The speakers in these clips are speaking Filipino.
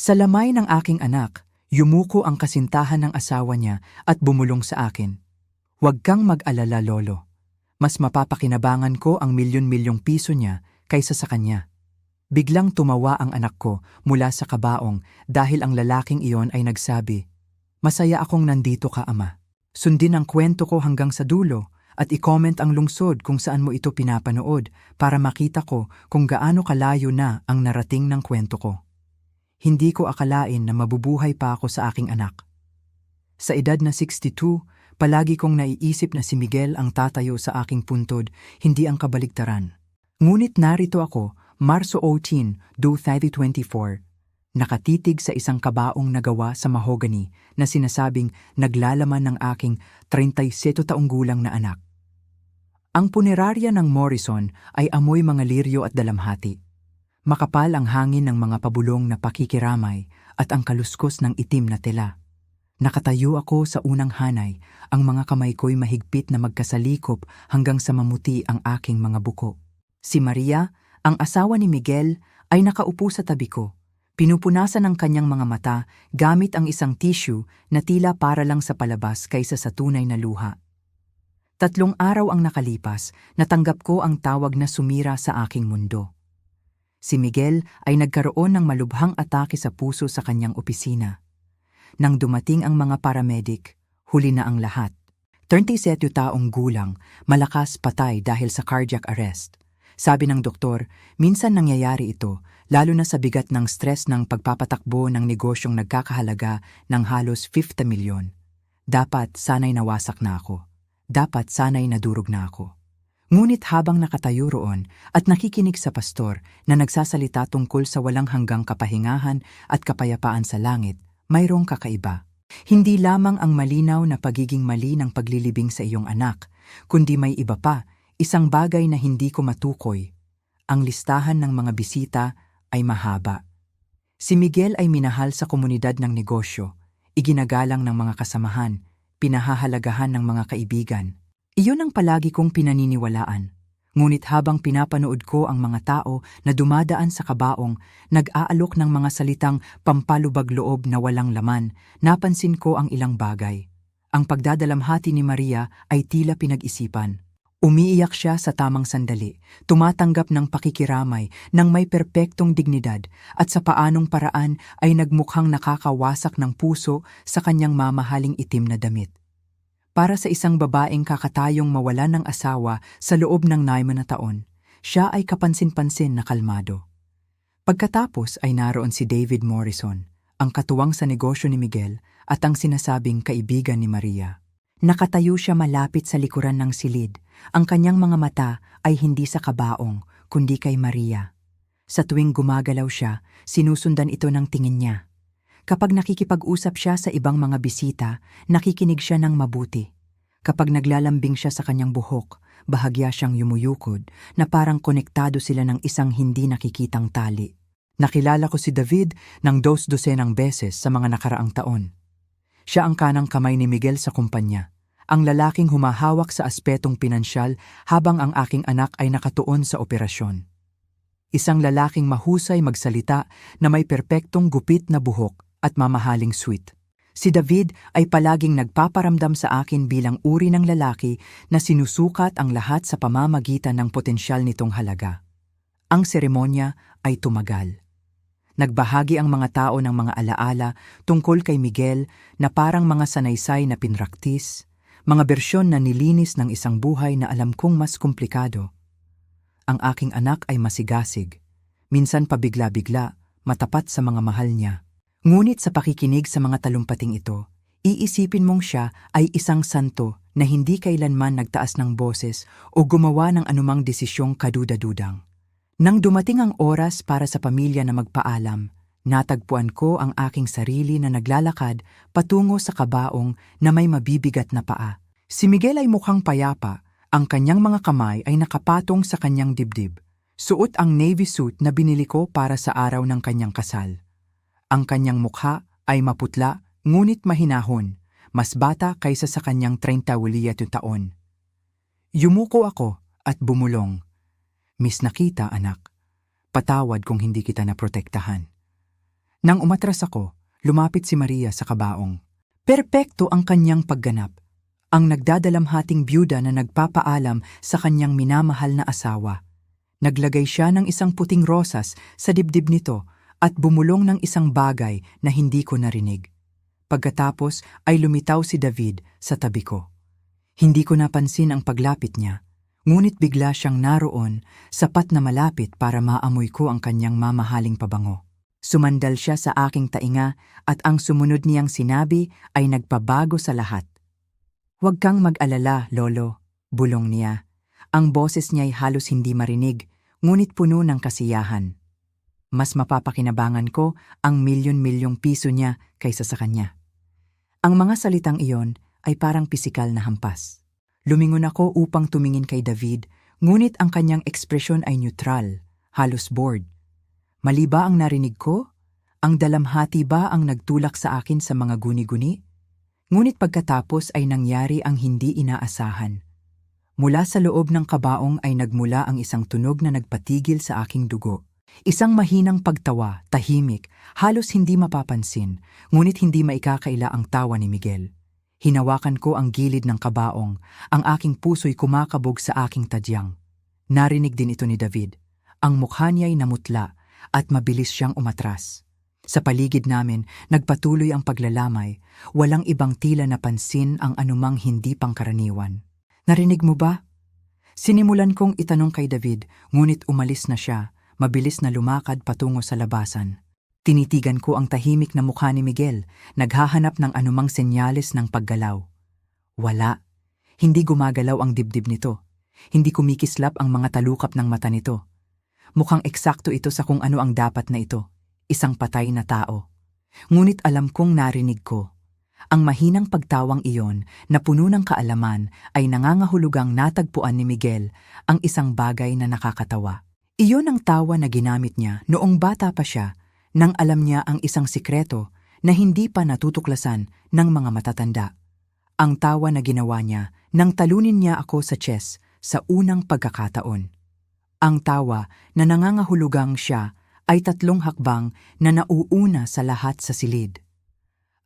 Sa lamay ng aking anak, yumuko ang kasintahan ng asawa niya at bumulong sa akin. "Huwag kang mag-alala, Lolo. Mas mapapakinabangan ko ang milyon-milyong piso niya kaysa sa kanya." Biglang tumawa ang anak ko mula sa kabaong dahil ang lalaking iyon ay nagsabi, "Masaya akong nandito ka, Ama. Sundin ang kwento ko hanggang sa dulo at i-comment ang lungsod kung saan mo ito pinapanood para makita ko kung gaano kalayo na ang narating ng kwento ko." Hindi ko akalain na mabubuhay pa ako sa aking anak. Sa edad na 62, palagi kong naiisip na si Miguel ang tatayo sa aking puntod, hindi ang kabaligtaran. Ngunit narito ako, Marso 18, 2024, nakatitig sa isang kabaong nagawa sa mahogany na sinasabing naglalaman ng aking 37 taong gulang na anak. Ang punerarya ng Morrison ay amoy mga liryo at dalamhati. Makapal ang hangin ng mga pabulong na pakikiramay at ang kaluskos ng itim na tela. Nakatayo ako sa unang hanay, ang mga kamay ko'y mahigpit na magkasalikop hanggang sa mamuti ang aking mga buko. Si Maria, ang asawa ni Miguel, ay nakaupo sa tabi ko. Pinupunasan ang kanyang mga mata gamit ang isang tissue na tila para lang sa palabas kaysa sa tunay na luha. 3 araw ang nakalipas, natanggap ko ang tawag na sumira sa aking mundo. Si Miguel ay nagkaroon ng malubhang atake sa puso sa kanyang opisina. Nang dumating ang mga paramedic, huli na ang lahat. 37 taong gulang, malakas patay dahil sa cardiac arrest. Sabi ng doktor, minsan nangyayari ito, lalo na sa bigat ng stress ng pagpapatakbo ng negosyong nagkakahalaga ng halos 50 milyon. Dapat sanay nawasak na ako. Dapat sanay nadurog na ako. Ngunit habang nakatayo roon at nakikinig sa pastor na nagsasalita tungkol sa walang hanggang kapahingahan at kapayapaan sa langit, mayroong kakaiba. Hindi lamang ang malinaw na pagiging mali ng paglilibing sa iyong anak, kundi may iba pa, isang bagay na hindi ko matukoy. Ang listahan ng mga bisita ay mahaba. Si Miguel ay minahal sa komunidad ng negosyo, iginagalang ng mga kasamahan, pinahahalagahan ng mga kaibigan. Iyon ang palagi kong pinaniniwalaan. Ngunit habang pinapanood ko ang mga tao na dumadaan sa kabaong, nag-aalok ng mga salitang pampalubag-loob na walang laman, napansin ko ang ilang bagay. Ang pagdadalamhati ni Maria ay tila pinag-isipan. Umiiyak siya sa tamang sandali, tumatanggap ng pakikiramay ng may perpektong dignidad at sa paanong paraan ay nagmukhang nakakawasak ng puso sa kanyang mamahaling itim na damit. Para sa isang babaeng kakatayong mawalan ng asawa sa loob ng 9 na taon, siya ay kapansin-pansin na kalmado. Pagkatapos ay naroon si David Morrison, ang katuwang sa negosyo ni Miguel at ang sinasabing kaibigan ni Maria. Nakatayo siya malapit sa likuran ng silid. Ang kanyang mga mata ay hindi sa kabaong, kundi kay Maria. Sa tuwing gumagalaw siya, sinusundan ito ng tingin niya. Kapag nakikipag-usap siya sa ibang mga bisita, nakikinig siya ng mabuti. Kapag naglalambing siya sa kanyang buhok, bahagya siyang yumuyukod na parang konektado sila ng isang hindi nakikitang tali. Nakilala ko si David ng 2 dosenang beses sa mga nakaraang taon. Siya ang kanang kamay ni Miguel sa kumpanya, ang lalaking humahawak sa aspetong pinansyal habang ang aking anak ay nakatuon sa operasyon. Isang lalaking mahusay magsalita na may perpektong gupit na buhok at mamahaling sweet. Si David ay palaging nagpaparamdam sa akin bilang uri ng lalaki na sinusukat ang lahat sa pamamagitan ng potensyal nitong halaga. Ang seremonya ay tumagal. Nagbahagi ang mga tao ng mga alaala tungkol kay Miguel na parang mga sanaysay na pinraktis, mga bersyon na nilinis ng isang buhay na alam kong mas komplikado. Ang aking anak ay masigasig, minsan pabigla-bigla, matapat sa mga mahal niya. Ngunit sa pakikinig sa mga talumpating ito, iisipin mong siya ay isang santo na hindi kailanman nagtaas ng boses o gumawa ng anumang desisyong kaduda-dudang. Nang dumating ang oras para sa pamilya na magpaalam, natagpuan ko ang aking sarili na naglalakad patungo sa kabaong na may mabibigat na paa. Si Miguel ay mukhang payapa, ang kanyang mga kamay ay nakapatong sa kanyang dibdib. Suot ang navy suit na binili ko para sa araw ng kanyang kasal. Ang kanyang mukha ay maputla ngunit mahinahon, mas bata kaysa sa kanyang 38 taon. Yumuko ako at bumulong. "Miss Nakita, anak. Patawad kung hindi kita naprotektahan." Nang umatras ako, lumapit si Maria sa kabaong. Perpekto ang kanyang pagganap. Ang nagdadalamhating byuda na nagpapaalam sa kanyang minamahal na asawa. Naglagay siya ng isang puting rosas sa dibdib nito at bumulong ng isang bagay na hindi ko narinig. Pagkatapos ay lumitaw si David sa tabi ko. Hindi ko napansin ang paglapit niya, ngunit bigla siyang naroon, sapat na malapit para maamoy ko ang kanyang mamahaling pabango. Sumandal siya sa aking tainga at ang sumunod niyang sinabi ay nagpabago sa lahat. "Huwag kang mag-alala, Lolo," bulong niya. Ang boses niya'y halos hindi marinig, ngunit puno ng kasiyahan. Mas mapapakinabangan ko ang milyon-milyong piso niya kaysa sa kanya. Ang mga salitang iyon ay parang pisikal na hampas. Lumingon ako upang tumingin kay David, ngunit ang kanyang ekspresyon ay neutral, halos bored. Mali ba ang narinig ko? Ang dalamhati ba ang nagtulak sa akin sa mga guni-guni? Ngunit pagkatapos ay nangyari ang hindi inaasahan. Mula sa loob ng kabaong ay nagmula ang isang tunog na nagpatigil sa aking dugo. Isang mahinang pagtawa, tahimik, halos hindi mapapansin, ngunit hindi maikakaila ang tawa ni Miguel. Hinawakan ko ang gilid ng kabaong, ang aking puso'y kumakabog sa aking tadyang. Narinig din ito ni David. Ang mukha niya'y namutla at mabilis siyang umatras. Sa paligid namin, nagpatuloy ang paglalamay, walang ibang tila napansin ang anumang hindi pangkaraniwan. "Narinig mo ba?" Sinimulan kong itanong kay David, ngunit umalis na siya, mabilis na lumakad patungo sa labasan. Tinitigan ko ang tahimik na mukha ni Miguel, naghahanap ng anumang senyales ng paggalaw. Wala. Hindi gumagalaw ang dibdib nito. Hindi kumikislap ang mga talukap ng mata nito. Mukhang eksakto ito sa kung ano ang dapat na ito, isang patay na tao. Ngunit alam kong narinig ko. Ang mahinang pagtawang iyon na puno ng kaalaman ay nangangahulugang natagpuan ni Miguel ang isang bagay na nakakatawa. Iyon ang tawa na ginamit niya noong bata pa siya nang alam niya ang isang sikreto na hindi pa natutuklasan ng mga matatanda. Ang tawa na ginawa niya nang talunin niya ako sa chess sa unang pagkakataon. Ang tawa na nangangahulugang siya ay 3 hakbang na nauuna sa lahat sa silid.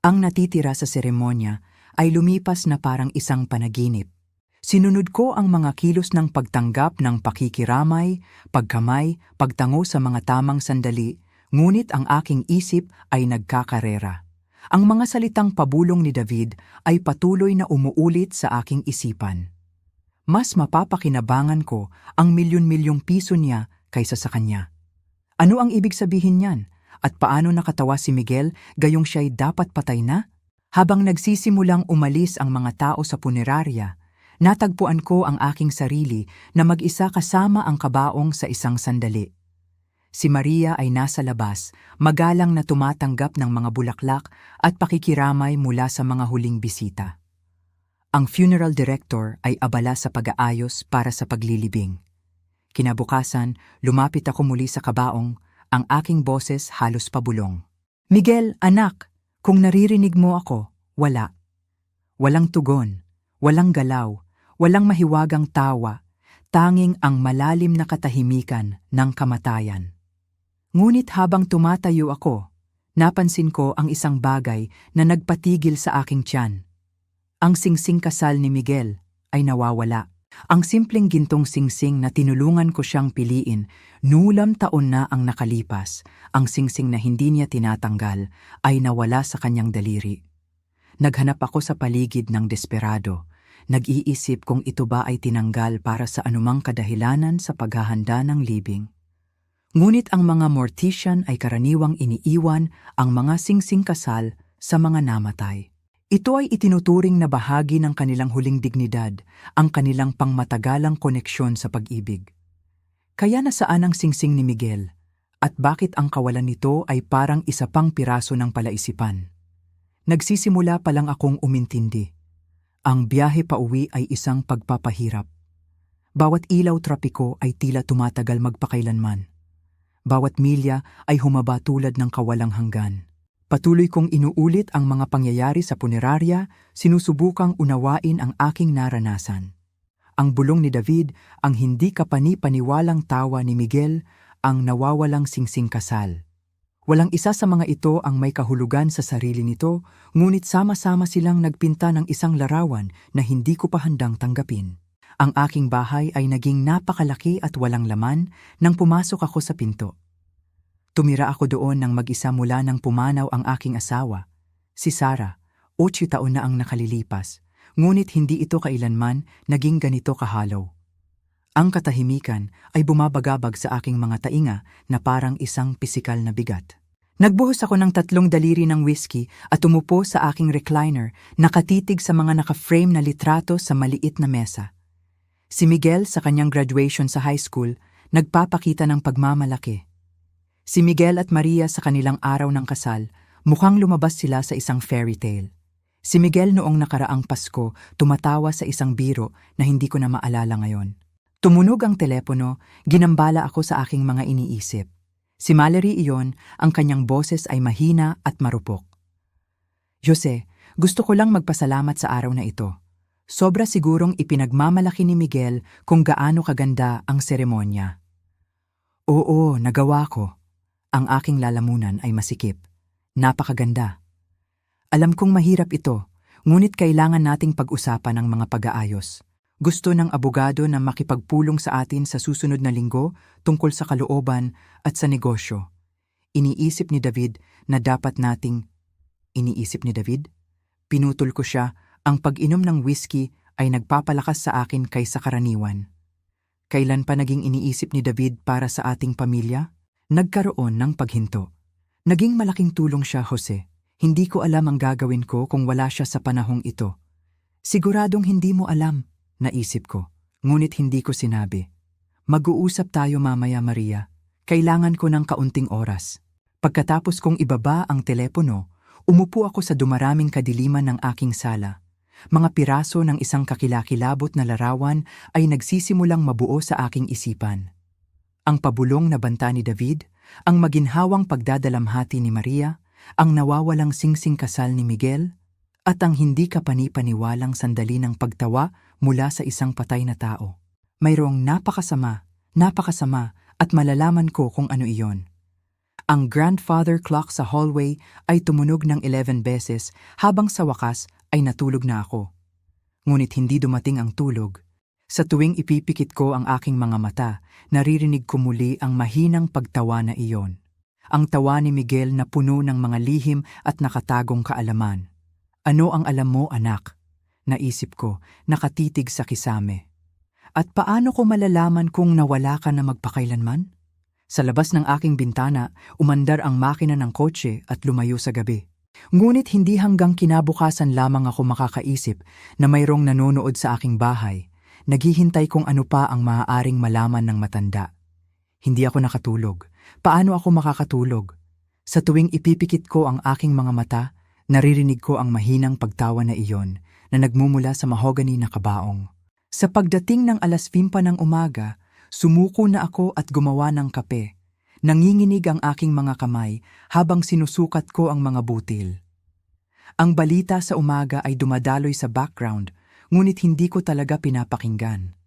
Ang natitira sa seremonya ay lumipas na parang isang panaginip. Sinunod ko ang mga kilos ng pagtanggap ng pakikiramay, pagkamay, pagtango sa mga tamang sandali, ngunit ang aking isip ay nagkakarera. Ang mga salitang pabulong ni David ay patuloy na umuulit sa aking isipan. Mas mapapakinabangan ko ang milyon-milyong piso niya kaysa sa kanya. Ano ang ibig sabihin niyan? At paano nakatawa si Miguel gayong siya'y dapat patay na? Habang nagsisimulang umalis ang mga tao sa punerarya, natagpuan ko ang aking sarili na mag-isa kasama ang kabaong sa isang sandali. Si Maria ay nasa labas, magalang na tumatanggap ng mga bulaklak at pakikiramay mula sa mga huling bisita. Ang funeral director ay abala sa pag-aayos para sa paglilibing. Kinabukasan, lumapit ako muli sa kabaong, ang aking boses halos pabulong. "Miguel, anak, kung naririnig mo ako, wala. Walang tugon, walang galaw, walang mahiwagang tawa, tanging ang malalim na katahimikan ng kamatayan." Ngunit habang tumatayo ako, napansin ko ang isang bagay na nagpatigil sa aking tiyan. Ang singsing kasal ni Miguel ay nawawala. Ang simpleng gintong singsing na tinulungan ko siyang piliin, nulam taon na ang nakalipas, ang singsing na hindi niya tinatanggal ay nawala sa kanyang daliri. Naghanap ako sa paligid ng desperado, nag-iisip kung ito ba ay tinanggal para sa anumang kadahilanan sa paghahanda ng libing. Ngunit ang mga mortician ay karaniwang iniiwan ang mga singsing kasal sa mga namatay. Ito ay itinuturing na bahagi ng kanilang huling dignidad, ang kanilang pangmatagalang koneksyon sa pag-ibig. Kaya nasaan ang singsing ni Miguel? At bakit ang kawalan nito ay parang isa pang piraso ng palaisipan? Nagsisimula pa lang akong umintindi. Ang biyahe pauwi ay isang pagpapahirap. Bawat ilaw trapiko ay tila tumatagal magpakailanman. Bawat milya ay humaba tulad ng kawalang hanggan. Patuloy kong inuulit ang mga pangyayari sa punerarya, sinusubukang unawain ang aking naranasan. Ang bulong ni David, ang hindi kapani-paniwalang tawa ni Miguel, ang nawawalang singsing kasal. Walang isa sa mga ito ang may kahulugan sa sarili nito, ngunit sama-sama silang nagpinta ng isang larawan na hindi ko pa handang tanggapin. Ang aking bahay ay naging napakalaki at walang laman nang pumasok ako sa pinto. Tumira ako doon nang mag-isa mula nang pumanaw ang aking asawa, si Sarah, 8 taon na ang nakalilipas, ngunit hindi ito kailanman naging ganito kahalaw. Ang katahimikan ay bumabagabag sa aking mga tainga na parang isang pisikal na bigat. Nagbuhos ako ng 3 daliri ng whiskey at umupo sa aking recliner, nakatitig sa mga naka-frame na litrato sa maliit na mesa. Si Miguel sa kanyang graduation sa high school, nagpapakita ng pagmamalaki. Si Miguel at Maria sa kanilang araw ng kasal, mukhang lumabas sila sa isang fairy tale. Si Miguel noong nakaraang Pasko, tumatawa sa isang biro na hindi ko na maalala ngayon. Tumunog ang telepono, ginambala ako sa aking mga iniisip. Si Mallory iyon, ang kanyang boses ay mahina at marupok. Jose, gusto ko lang magpasalamat sa araw na ito. Sobra sigurong ipinagmamalaki ni Miguel kung gaano kaganda ang seremonya. Oo, nagawa ko. Ang aking lalamunan ay masikip. Napakaganda. Alam kong mahirap ito, ngunit kailangan nating pag-usapan ang mga pag-aayos. Gusto ng abogado na makipagpulong sa atin sa susunod na linggo tungkol sa kalooban at sa negosyo. Iniisip ni David na dapat nating... Iniisip ni David? Pinutol ko siya, ang pag-inom ng whiskey ay nagpapalakas sa akin kaysa karaniwan. Kailan pa naging iniisip ni David para sa ating pamilya? Nagkaroon ng paghinto. Naging malaking tulong siya, Jose. Hindi ko alam ang gagawin ko kung wala siya sa panahong ito. Siguradong hindi mo alam. Naisip ko, ngunit hindi ko sinabi. Mag-uusap tayo mamaya, Maria. Kailangan ko ng kaunting oras. Pagkatapos kong ibaba ang telepono, umupo ako sa dumaraming kadiliman ng aking sala. Mga piraso ng isang kakilakilabot na larawan ay nagsisimulang mabuo sa aking isipan. Ang pabulong na banta ni David, ang maginhawang pagdadalamhati ni Maria, ang nawawalang singsing kasal ni Miguel, at ang hindi kapani-paniwalang sandali ng pagtawa mula sa isang patay na tao. Mayroong napakasama at malalaman ko kung ano iyon. Ang grandfather clock sa hallway ay tumunog ng 11 beses habang sa wakas ay natulog na ako. Ngunit hindi dumating ang tulog. Sa tuwing ipipikit ko ang aking mga mata, naririnig ko muli ang mahinang pagtawa na iyon. Ang tawa ni Miguel na puno ng mga lihim at nakatagong kaalaman. Ano ang alam mo, anak? Naisip ko, nakatitig sa kisame. At paano ko malalaman kung nawala ka na magpakailanman? Sa labas ng aking bintana, umandar ang makina ng kotse at lumayo sa gabi. Ngunit hindi hanggang kinabukasan lamang ako makakaisip na mayroong nanonood sa aking bahay, naghihintay kung ano pa ang maaaring malaman ng matanda. Hindi ako nakatulog. Paano ako makakatulog? Sa tuwing ipipikit ko ang aking mga mata, naririnig ko ang mahinang pagtawa na iyon na nagmumula sa mahogany na kabaong. Sa pagdating ng 5:00 ng umaga, sumuko na ako at gumawa ng kape. Nanginginig ang aking mga kamay habang sinusukat ko ang mga butil. Ang balita sa umaga ay dumadaloy sa background, ngunit hindi ko talaga pinapakinggan.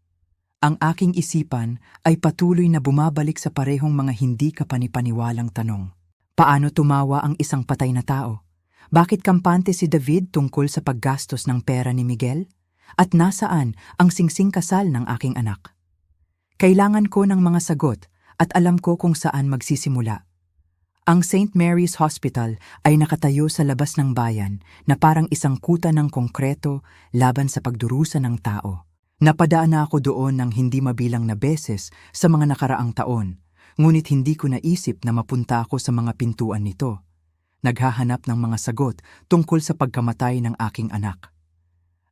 Ang aking isipan ay patuloy na bumabalik sa parehong mga hindi kapanipaniwalang tanong. Paano tumawa ang isang patay na tao? Bakit kampante si David tungkol sa paggastos ng pera ni Miguel? At nasaan ang singsing kasal ng aking anak? Kailangan ko ng mga sagot at alam ko kung saan magsisimula. Ang St. Mary's Hospital ay nakatayo sa labas ng bayan na parang isang kuta ng konkreto laban sa pagdurusa ng tao. Napadaan na ako doon ng hindi mabilang na beses sa mga nakaraang taon, ngunit hindi ko naisip na mapunta ako sa mga pintuan nito. Naghahanap ng mga sagot tungkol sa pagkamatay ng aking anak.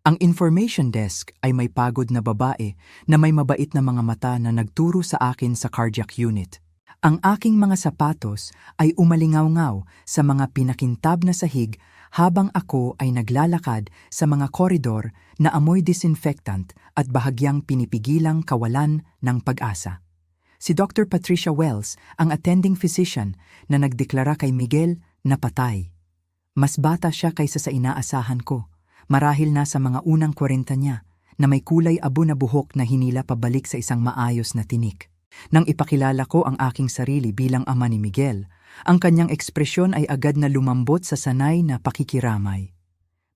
Ang information desk ay may pagod na babae na may mabait na mga mata na nagturo sa akin sa cardiac unit. Ang aking mga sapatos ay umalingaw-ngaw sa mga pinakintab na sahig habang ako ay naglalakad sa mga koridor na amoy disinfectant at bahagyang pinipigilang kawalan ng pag-asa. Si Dr. Patricia Wells, ang attending physician na nagdeklara kay Miguel na patay. Mas bata siya kaysa sa inaasahan ko. Marahil nasa mga unang 40 niya na may kulay abo na buhok na hinila pabalik sa isang maayos na tinik. Nang ipakilala ko ang aking sarili bilang ama ni Miguel, Ang kanyang ekspresyon ay agad na lumambot sa sanay na pakikiramay.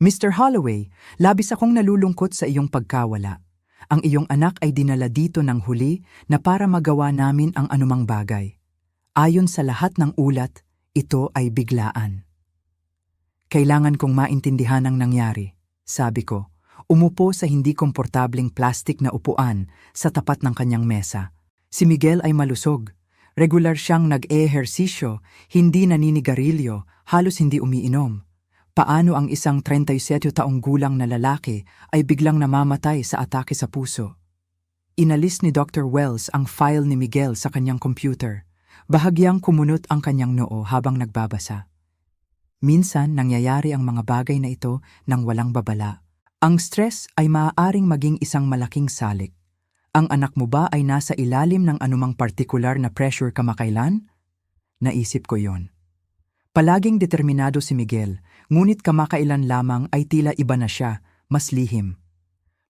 Mr. Holloway, labis akong nalulungkot sa iyong pagkawala. Ang iyong anak ay dinala dito ng huli na para magawa namin ang anumang bagay. Ayon sa lahat ng ulat, ito ay biglaan. Kailangan kong maintindihan ang nangyari, sabi ko. Umupo sa hindi komportableng plastik na upuan sa tapat ng kanyang mesa. Si Miguel ay malusog. Regular siyang nag-ehersisyo, hindi naninigarilyo, halos hindi umiinom. Paano ang isang 37 taong gulang na lalaki ay biglang namamatay sa atake sa puso? Inalis ni Dr. Wells ang file ni Miguel sa kanyang computer. Bahagyang kumunot ang kanyang noo habang nagbabasa. Minsan nangyayari ang mga bagay na ito nang walang babala. Ang stress ay maaaring maging isang malaking salik. Ang anak mo ba ay nasa ilalim ng anumang partikular na pressure kamakailan? Naisip ko yon. Palaging determinado si Miguel, ngunit kamakailan lamang ay tila iba na siya, mas lihim.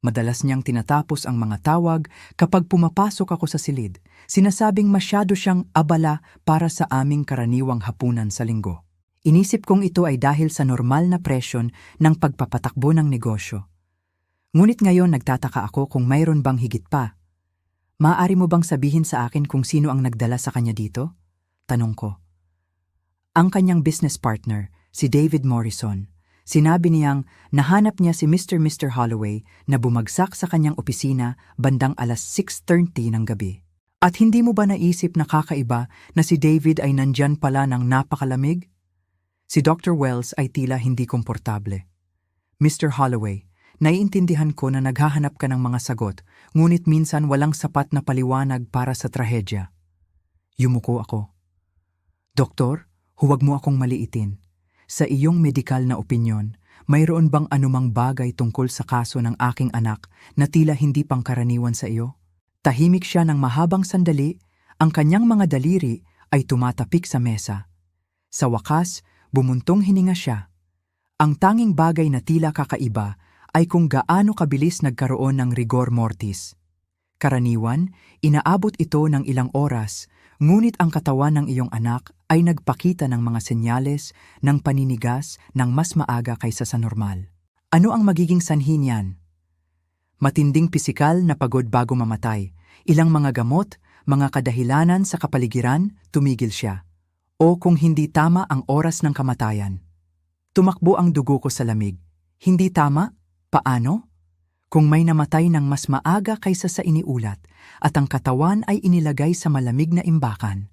Madalas niyang tinatapos ang mga tawag kapag pumapasok ako sa silid. Sinasabing masyado siyang abala para sa aming karaniwang hapunan sa linggo. Inisip kong ito ay dahil sa normal na presyon ng pagpapatakbo ng negosyo. Ngunit ngayon nagtataka ako kung mayroon bang higit pa. Maaari mo bang sabihin sa akin kung sino ang nagdala sa kanya dito? Tanong ko. Ang kanyang business partner, si David Morrison. Sinabi niyang nahanap niya si Mr. Holloway na bumagsak sa kanyang opisina bandang alas 6:30 ng gabi. At hindi mo ba naisip na kakaiba na si David ay nandyan pala ng napakalamig? Si Dr. Wells ay tila hindi komportable. Mr. Holloway, naiintindihan ko na naghahanap ka ng mga sagot, ngunit minsan walang sapat na paliwanag para sa trahedya. Yumuko ako. Doktor, huwag mo akong maliitin. Sa iyong medikal na opinyon, mayroon bang anumang bagay tungkol sa kaso ng aking anak na tila hindi pangkaraniwan sa iyo? Tahimik siya ng mahabang sandali, ang kanyang mga daliri ay tumatapik sa mesa. Sa wakas, bumuntong hininga siya. Ang tanging bagay na tila kakaiba ay kung gaano kabilis nagkaroon ng rigor mortis. Karaniwan, inaabot ito ng ilang oras, ngunit ang katawan ng iyong anak ay nagpakita ng mga senyales ng paninigas ng mas maaga kaysa sa normal. Ano ang magiging sanhi niyan? Matinding pisikal na pagod bago mamatay, ilang mga gamot, mga kadahilanan sa kapaligiran, tumigil siya. O kung hindi tama ang oras ng kamatayan. Tumakbo ang dugo ko sa lamig. Hindi tama? Paano? Kung may namatay ng mas maaga kaysa sa iniulat at ang katawan ay inilagay sa malamig na imbakan,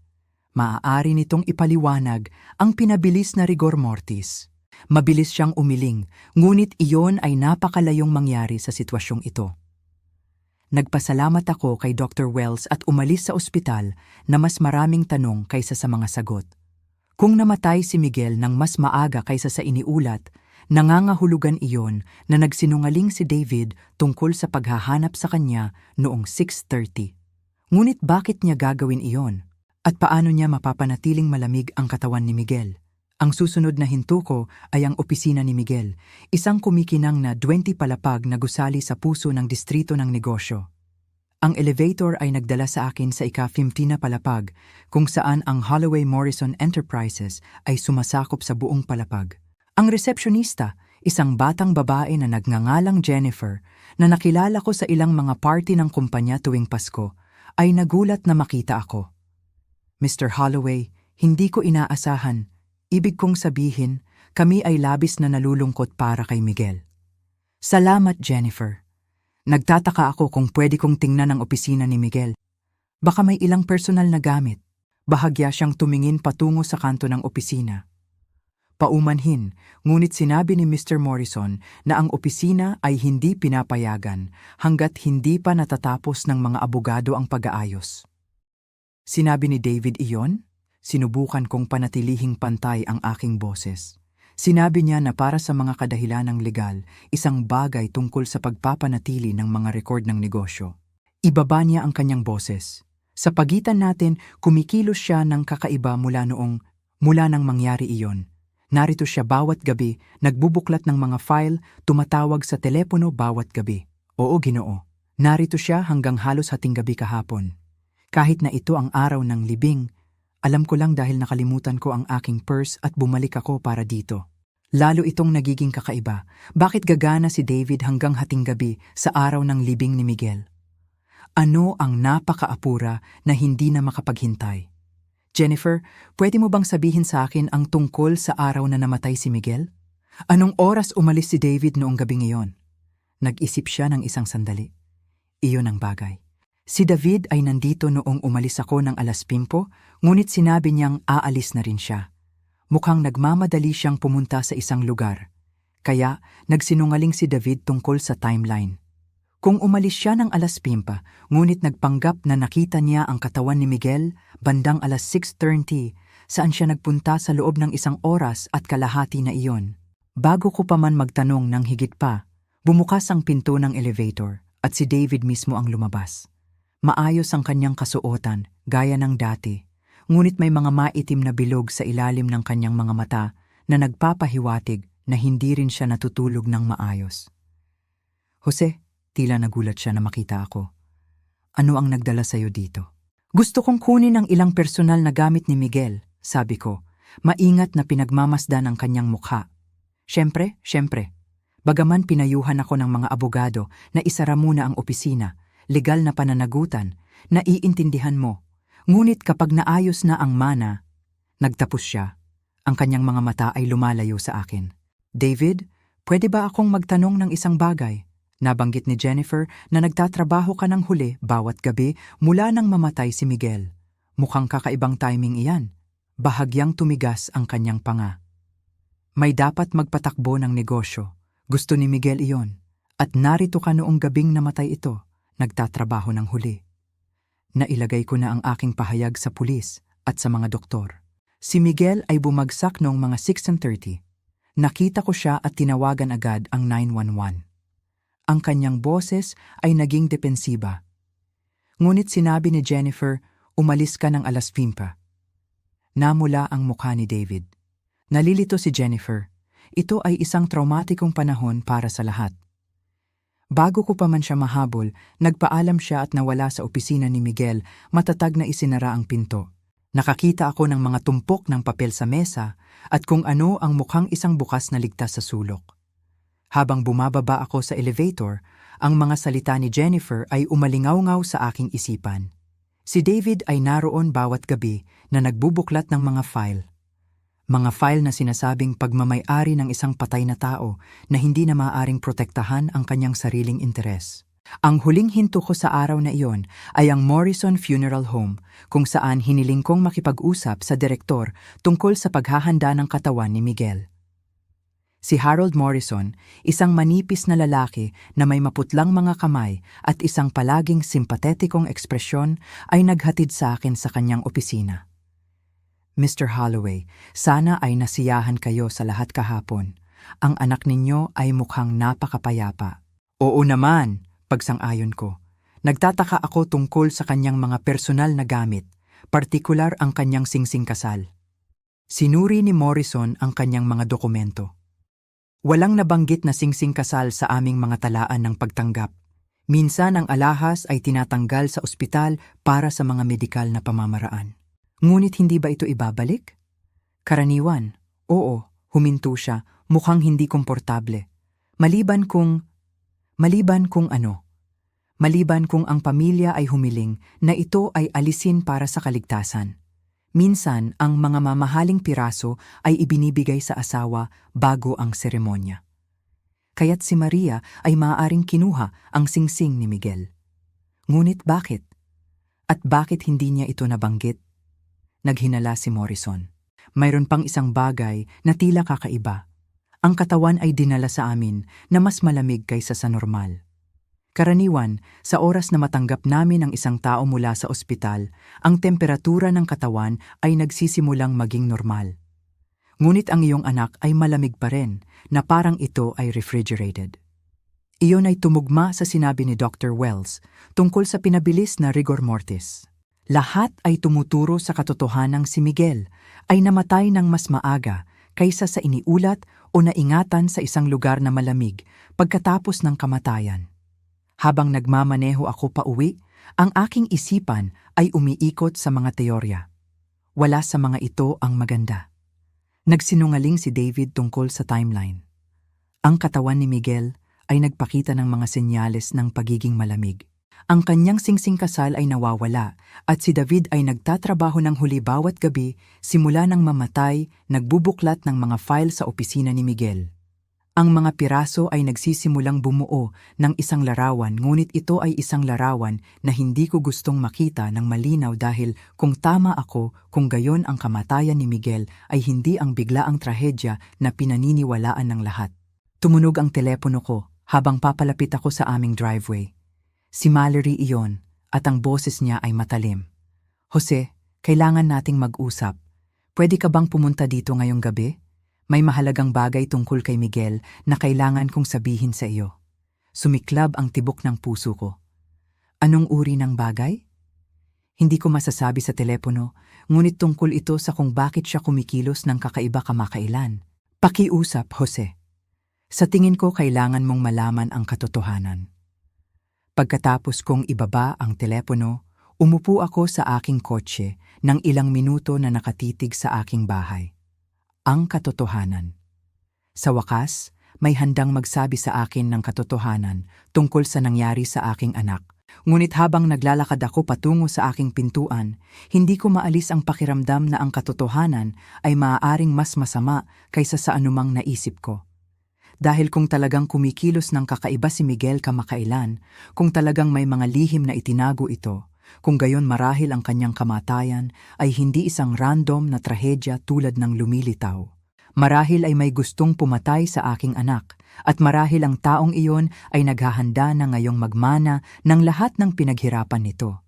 maaari nitong ipaliwanag ang pinabilis na rigor mortis. Mabilis siyang umiling, ngunit iyon ay napakalayong mangyari sa sitwasyong ito. Nagpasalamat ako kay Dr. Wells at umalis sa ospital na mas maraming tanong kaysa sa mga sagot. Kung namatay si Miguel ng mas maaga kaysa sa iniulat, nangangahulugan iyon na nagsinungaling si David tungkol sa paghahanap sa kanya noong 6:30. Ngunit bakit niya gagawin iyon? At paano niya mapapanatiling malamig ang katawan ni Miguel? Ang susunod na hinto ko ay ang opisina ni Miguel, isang kumikinang na 20 palapag na gusali sa puso ng distrito ng negosyo. Ang elevator ay nagdala sa akin sa ika-15 na palapag, kung saan ang Holloway Morrison Enterprises ay sumasakop sa buong palapag. Ang resepsyonista, isang batang babae na nagngangalang Jennifer, na nakilala ko sa ilang mga party ng kumpanya tuwing Pasko, ay nagulat na makita ako. Mr. Holloway, hindi ko inaasahan. Ibig kong sabihin, kami ay labis na nalulungkot para kay Miguel. Salamat, Jennifer. Nagtataka ako kung pwede kong tingnan ang opisina ni Miguel. Baka may ilang personal na gamit. Bahagya siyang tumingin patungo sa kanto ng opisina. Paumanhin, ngunit sinabi ni Mr. Morrison na ang opisina ay hindi pinapayagan hanggat hindi pa natatapos ng mga abogado ang pag-aayos. Sinabi ni David iyon? Sinubukan kong panatilihing pantay ang aking boses. Sinabi niya na para sa mga kadahilanang legal, isang bagay tungkol sa pagpapanatili ng mga rekord ng negosyo. Ibaba niya ang kanyang boses. Sa pagitan natin, kumikilos siya ng kakaiba mula nang mangyari iyon. Narito siya bawat gabi, nagbubuklat ng mga file, tumatawag sa telepono bawat gabi. Oo, Ginoo. Narito siya hanggang halos hating gabi kahapon. Kahit na ito ang araw ng libing, Alam ko lang dahil nakalimutan ko ang aking purse at bumalik ako para dito. Lalo itong nagiging kakaiba. Bakit gagana si David hanggang hating gabi sa araw ng libing ni Miguel? Ano ang napakaapura na hindi na makapaghintay? Jennifer, pwede mo bang sabihin sa akin ang tungkol sa araw na namatay si Miguel? Anong oras umalis si David noong gabi ngayon? Nag-isip siya ng isang sandali. Iyon ang bagay. Si David ay nandito noong umalis ako ng 5:00, ngunit sinabi niyang aalis na rin siya. Mukhang nagmamadali siyang pumunta sa isang lugar. Kaya nagsinungaling si David tungkol sa timeline. Kung umalis siya ng 5:00, ngunit nagpanggap na nakita niya ang katawan ni Miguel bandang 6:30, saan siya nagpunta sa loob ng 1 oras at kalahati na iyon. Bago ko pa man magtanong ng higit pa, bumukas ang pinto ng elevator at si David mismo ang lumabas. Maayos ang kanyang kasuotan, gaya ng dati, ngunit may mga maitim na bilog sa ilalim ng kanyang mga mata na nagpapahiwatig na hindi rin siya natutulog ng maayos. Jose, tila nagulat siya na makita ako. Ano ang nagdala sa'yo dito? Gusto kong kunin ang ilang personal na gamit ni Miguel, sabi ko, maingat na pinagmamasdan ang kanyang mukha. Siyempre. Bagaman pinayuhan ako ng mga abogado na isara muna ang opisina, legal na pananagutan, naiintindihan mo. Ngunit kapag naayos na ang mana, nagtapos siya. Ang kanyang mga mata ay lumalayo sa akin. David, pwede ba akong magtanong ng isang bagay? Nabanggit ni Jennifer na nagtatrabaho ka ng huli bawat gabi mula nang mamatay si Miguel. Mukhang kakaibang timing iyan. Bahagyang tumigas ang kanyang panga. May dapat magpatakbo ng negosyo. Gusto ni Miguel iyon. At narito ka noong gabing namatay ito. Nagtatrabaho ng huli. Nailagay ko na ang aking pahayag sa pulis at sa mga doktor. Si Miguel ay bumagsak noong mga 6:30. Nakita ko siya at tinawagan agad ang 911. Ang kanyang boses ay naging depensiba. Ngunit sinabi ni Jennifer, umalis ka ng 5:00. Namula ang mukha ni David. Nalilito si Jennifer. Ito ay isang traumatikong panahon para sa lahat. Bago ko pa man siya mahabol, nagpaalam siya at nawala sa opisina ni Miguel, matatag na isinara ang pinto. Nakakita ako ng mga tumpok ng papel sa mesa at kung ano ang mukhang isang bukas na ligtas sa sulok. Habang bumababa ako sa elevator, ang mga salita ni Jennifer ay umalingaw-ngaw sa aking isipan. Si David ay naroon bawat gabi na nagbubuklat ng mga file. Mga file na sinasabing pagmamay-ari ng isang patay na tao na hindi na maaaring protektahan ang kanyang sariling interes. Ang huling hinto ko sa araw na iyon ay ang Morrison Funeral Home kung saan hiniling kong makipag-usap sa direktor tungkol sa paghahanda ng katawan ni Miguel. Si Harold Morrison, isang manipis na lalaki na may maputlang mga kamay at isang palaging simpatetikong ekspresyon ay naghatid sa akin sa kanyang opisina. Mr. Holloway, sana ay nasiyahan kayo sa lahat kahapon. Ang anak ninyo ay mukhang napakapayapa. Oo naman, pagsang-ayon ko. Nagtataka ako tungkol sa kanyang mga personal na gamit, partikular ang kanyang singsing kasal. Sinuri ni Morrison ang kanyang mga dokumento. Walang nabanggit na singsing kasal sa aming mga talaan ng pagtanggap. Minsan ang alahas ay tinatanggal sa ospital para sa mga medikal na pamamaraan. Ngunit hindi ba ito ibabalik? Karaniwan, oo, huminto siya, mukhang hindi komportable. Maliban kung ang pamilya ay humiling na ito ay alisin para sa kaligtasan. Minsan, ang mga mamahaling piraso ay ibinibigay sa asawa bago ang seremonya. Kaya't si Maria ay maaaring kinuha ang singsing ni Miguel. Ngunit bakit? At bakit hindi niya ito nabanggit? Naghinala si Morrison. Mayroon pang isang bagay na tila kakaiba. Ang katawan ay dinala sa amin na mas malamig kaysa sa normal. Karaniwan, sa oras na matanggap namin ang isang tao mula sa ospital, ang temperatura ng katawan ay nagsisimulang maging normal. Ngunit ang iyong anak ay malamig pa rin, na parang ito ay refrigerated. Iyon ay tumugma sa sinabi ni Dr. Wells tungkol sa pinabilis na rigor mortis. Lahat ay tumuturo sa katotohanang si Miguel ay namatay ng mas maaga kaysa sa iniulat o naingatan sa isang lugar na malamig pagkatapos ng kamatayan. Habang nagmamaneho ako pauwi, ang aking isipan ay umiikot sa mga teorya. Wala sa mga ito ang maganda. Nagsinungaling si David tungkol sa timeline. Ang katawan ni Miguel ay nagpakita ng mga senyales ng pagiging malamig. Ang kanyang singsing kasal ay nawawala at si David ay nagtatrabaho ng huli bawat gabi simula nang mamatay, nagbubuklat ng mga file sa opisina ni Miguel. Ang mga piraso ay nagsisimulang bumuo ng isang larawan, ngunit ito ay isang larawan na hindi ko gustong makita ng malinaw dahil kung tama ako, kung gayon ang kamatayan ni Miguel ay hindi ang biglaang trahedya na pinaniniwalaan ng lahat. Tumunog ang telepono ko habang papalapit ako sa aming driveway. Si Mallory iyon at ang boses niya ay matalim. Jose, kailangan nating mag-usap. Pwede ka bang pumunta dito ngayong gabi? May mahalagang bagay tungkol kay Miguel na kailangan kong sabihin sa iyo. Sumiklab ang tibok ng puso ko. Anong uri ng bagay? Hindi ko masasabi sa telepono, ngunit tungkol ito sa kung bakit siya kumikilos ng kakaiba kamakailan. Pakiusap, Jose. Sa tingin ko kailangan mong malaman ang katotohanan. Pagkatapos kong ibaba ang telepono, umupo ako sa aking kotse ng ilang minuto na nakatitig sa aking bahay. Ang katotohanan. Sa wakas, may handang magsabi sa akin ng katotohanan tungkol sa nangyari sa aking anak. Ngunit habang naglalakad ako patungo sa aking pintuan, hindi ko maalis ang pakiramdam na ang katotohanan ay maaaring mas masama kaysa sa anumang naisip ko. Dahil kung talagang kumikilos ng kakaiba si Miguel kamakailan, kung talagang may mga lihim na itinago ito, kung gayon marahil ang kanyang kamatayan ay hindi isang random na trahedya tulad ng lumilitaw. Marahil ay may gustong pumatay sa aking anak, at marahil ang taong iyon ay naghahanda na ngayong magmana ng lahat ng pinaghirapan nito.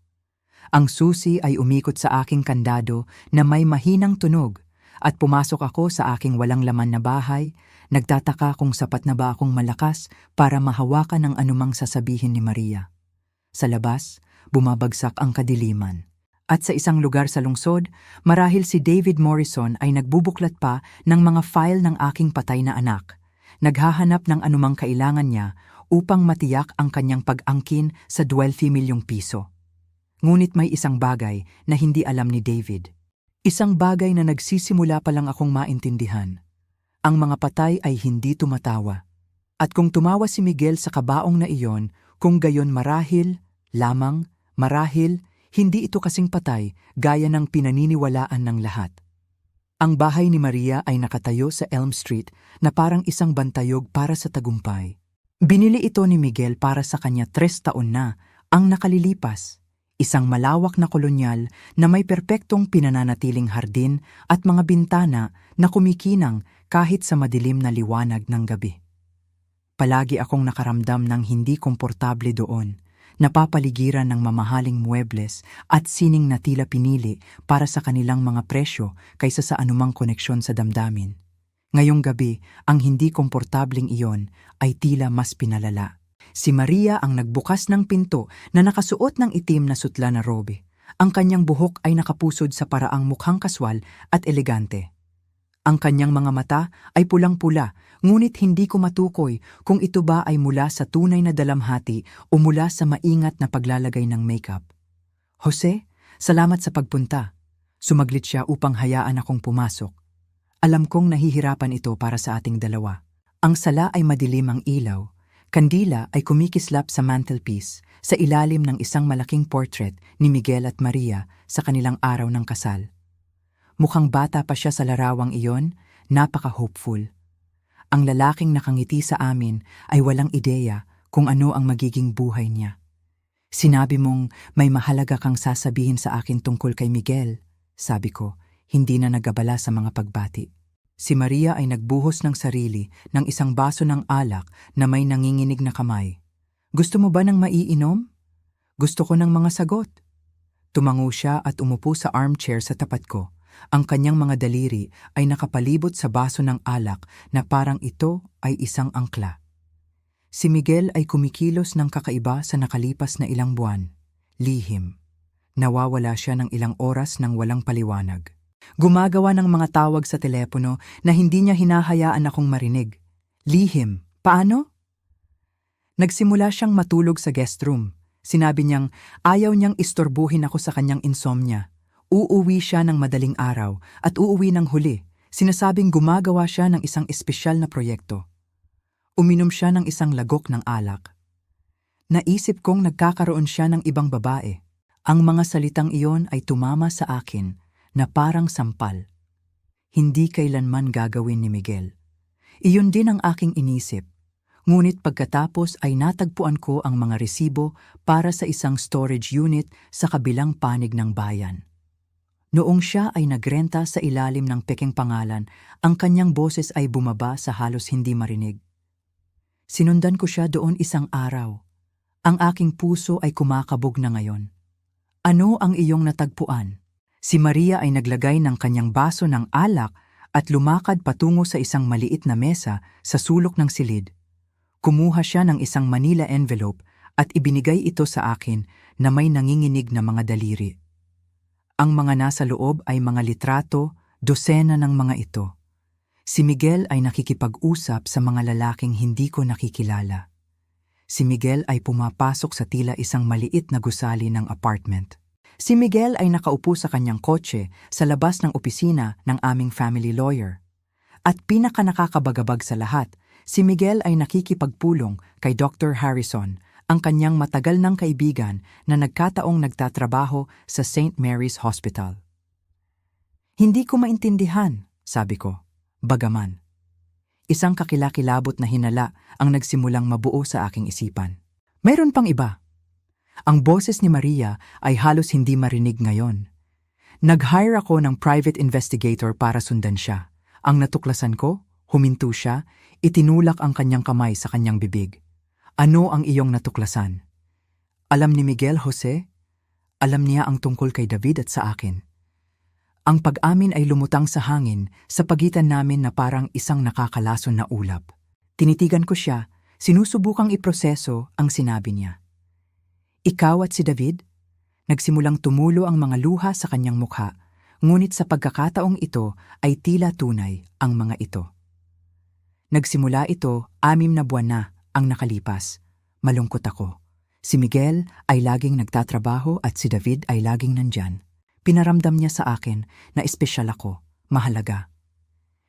Ang susi ay umikot sa aking kandado na may mahinang tunog, at pumasok ako sa aking walang laman na bahay, nagtataka kung sapat na ba akong malakas para mahawakan ang anumang sasabihin ni Maria. Sa labas, bumabagsak ang kadiliman. At sa isang lugar sa lungsod, marahil si David Morrison ay nagbubuklat pa ng mga file ng aking patay na anak. Naghahanap ng anumang kailangan niya upang matiyak ang kanyang pag-angkin sa 12 milyong piso. Ngunit may isang bagay na hindi alam ni David. Isang bagay na nagsisimula pa lang akong maintindihan. Ang mga patay ay hindi tumatawa. At kung tumawa si Miguel sa kabaong na iyon, kung gayon marahil, hindi ito kasing patay gaya ng pinaniniwalaan ng lahat. Ang bahay ni Maria ay nakatayo sa Elm Street na parang isang bantayog para sa tagumpay. Binili ito ni Miguel para sa kanya 3 taon na ang nakalilipas. Isang malawak na kolonyal na may perpektong pinananatiling hardin at mga bintana na kumikinang kahit sa madilim na liwanag ng gabi. Palagi akong nakaramdam ng hindi komportable doon. Napapaligiran ng mamahaling muebles at sining na tila pinili para sa kanilang mga presyo kaysa sa anumang koneksyon sa damdamin. Ngayong gabi, ang hindi komportabling iyon ay tila mas pinalala. Si Maria ang nagbukas ng pinto na nakasuot ng itim na sutla na robe. Ang kanyang buhok ay nakapusod sa paraang mukhang kaswal at elegante. Ang kanyang mga mata ay pulang-pula, ngunit hindi ko matukoy kung ito ba ay mula sa tunay na dalamhati o mula sa maingat na paglalagay ng makeup. Jose, salamat sa pagpunta. Sumaglit siya upang hayaan akong pumasok. Alam kong nahihirapan ito para sa ating dalawa. Ang sala ay madilim ang ilaw. Kandila ay kumikislap sa mantelpiece sa ilalim ng isang malaking portrait ni Miguel at Maria sa kanilang araw ng kasal. Mukhang bata pa siya sa larawang iyon, napaka-hopeful. Ang lalaking nakangiti sa amin ay walang ideya kung ano ang magiging buhay niya. Sinabi mong may mahalaga kang sasabihin sa akin tungkol kay Miguel, sabi ko, hindi na nagabala sa mga pagbati. Si Maria ay nagbuhos ng sarili ng isang baso ng alak na may nanginginig na kamay. Gusto mo ba ng maiinom? Gusto ko ng mga sagot. Tumango siya at umupo sa armchair sa tapat ko. Ang kanyang mga daliri ay nakapalibot sa baso ng alak na parang ito ay isang angkla. Si Miguel ay kumikilos ng kakaiba sa nakalipas na ilang buwan. Lihim. Nawawala siya ng ilang oras nang walang paliwanag. Gumagawa ng mga tawag sa telepono na hindi niya hinahayaan akong marinig. Lihim. Paano? Nagsimula siyang matulog sa guest room. Sinabi niyang ayaw niyang istorbuhin ako sa kanyang insomnia. Uuwi siya ng madaling araw at uuwi ng huli. Sinasabing gumagawa siya ng isang espesyal na proyekto. Uminom siya ng isang lagok ng alak. Naisip kong nagkakaroon siya ng ibang babae. Ang mga salitang iyon ay tumama sa akin na parang sampal. Hindi kailanman gagawin ni Miguel. Iyon din ang aking inisip. Ngunit pagkatapos ay natagpuan ko ang mga resibo para sa isang storage unit sa kabilang panig ng bayan. Noong siya ay nagrenta sa ilalim ng pekeng pangalan, ang kanyang boses ay bumaba sa halos hindi marinig. Sinundan ko siya doon isang araw. Ang aking puso ay kumakabog na ngayon. Ano ang iyong natagpuan? Si Maria ay naglagay ng kanyang baso ng alak at lumakad patungo sa isang maliit na mesa sa sulok ng silid. Kumuha siya ng isang Manila envelope at ibinigay ito sa akin na may nanginginig na mga daliri. Ang mga nasa loob ay mga litrato, dosena ng mga ito. Si Miguel ay nakikipag-usap sa mga lalaking hindi ko nakikilala. Si Miguel ay pumapasok sa tila isang maliit na gusali ng apartment. Si Miguel ay nakaupo sa kanyang kotse sa labas ng opisina ng aming family lawyer. At pinaka-nakakabagabag sa lahat, si Miguel ay nakikipagpulong kay Dr. Harrison, ang kanyang matagal ng kaibigan na nagkataong nagtatrabaho sa St. Mary's Hospital. Hindi ko maintindihan, sabi ko, bagaman. Isang kakilakilabot na hinala ang nagsimulang mabuo sa aking isipan. Mayroon pang iba. Ang boses ni Maria ay halos hindi marinig ngayon. Nag-hire ako ng private investigator para sundan siya. Ang natuklasan ko, huminto siya, itinulak ang kanyang kamay sa kanyang bibig. Ano ang iyong natuklasan? Alam ni Miguel, Jose? Alam niya ang tungkol kay David at sa akin. Ang pag-amin ay lumutang sa hangin sa pagitan namin na parang isang nakakalason na ulap. Tinitigan ko siya, sinusubukang iproseso ang sinabi niya. Ikaw at si David? Nagsimulang tumulo ang mga luha sa kanyang mukha, ngunit sa pagkakataong ito ay tila tunay ang mga ito. Nagsimula ito 6 na buwan na ang nakalipas. Malungkot ako. Si Miguel ay laging nagtatrabaho at si David ay laging nandyan. Pinaramdam niya sa akin na espesyal ako, mahalaga.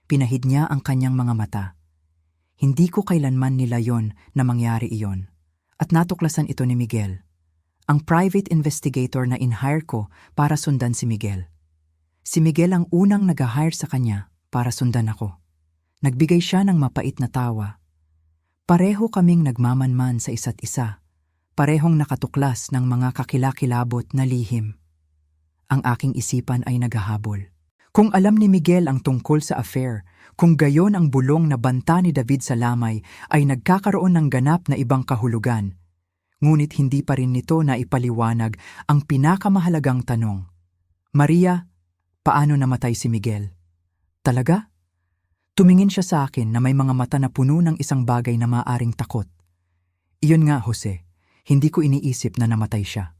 Pinahid niya ang kanyang mga mata. Hindi ko kailanman nilayon na mangyari iyon. At natuklasan ito ni Miguel. Ang private investigator na in-hire ko para sundan si Miguel. Si Miguel ang unang nag-hire sa kanya para sundan ako. Nagbigay siya ng mapait na tawa. Pareho kaming nagmamanman sa isa't isa. Parehong nakatuklas ng mga kakilakilabot na lihim. Ang aking isipan ay naghahabol. Kung alam ni Miguel ang tungkol sa affair, kung gayon ang bulong na banta ni David sa lamay ay nagkakaroon ng ganap na ibang kahulugan. Ngunit hindi pa rin nito na ipaliwanag ang pinakamahalagang tanong. Maria, paano namatay si Miguel? Talaga? Tumingin siya sa akin na may mga mata na puno ng isang bagay na maaaring takot. Iyon nga, Jose, hindi ko iniisip na namatay siya.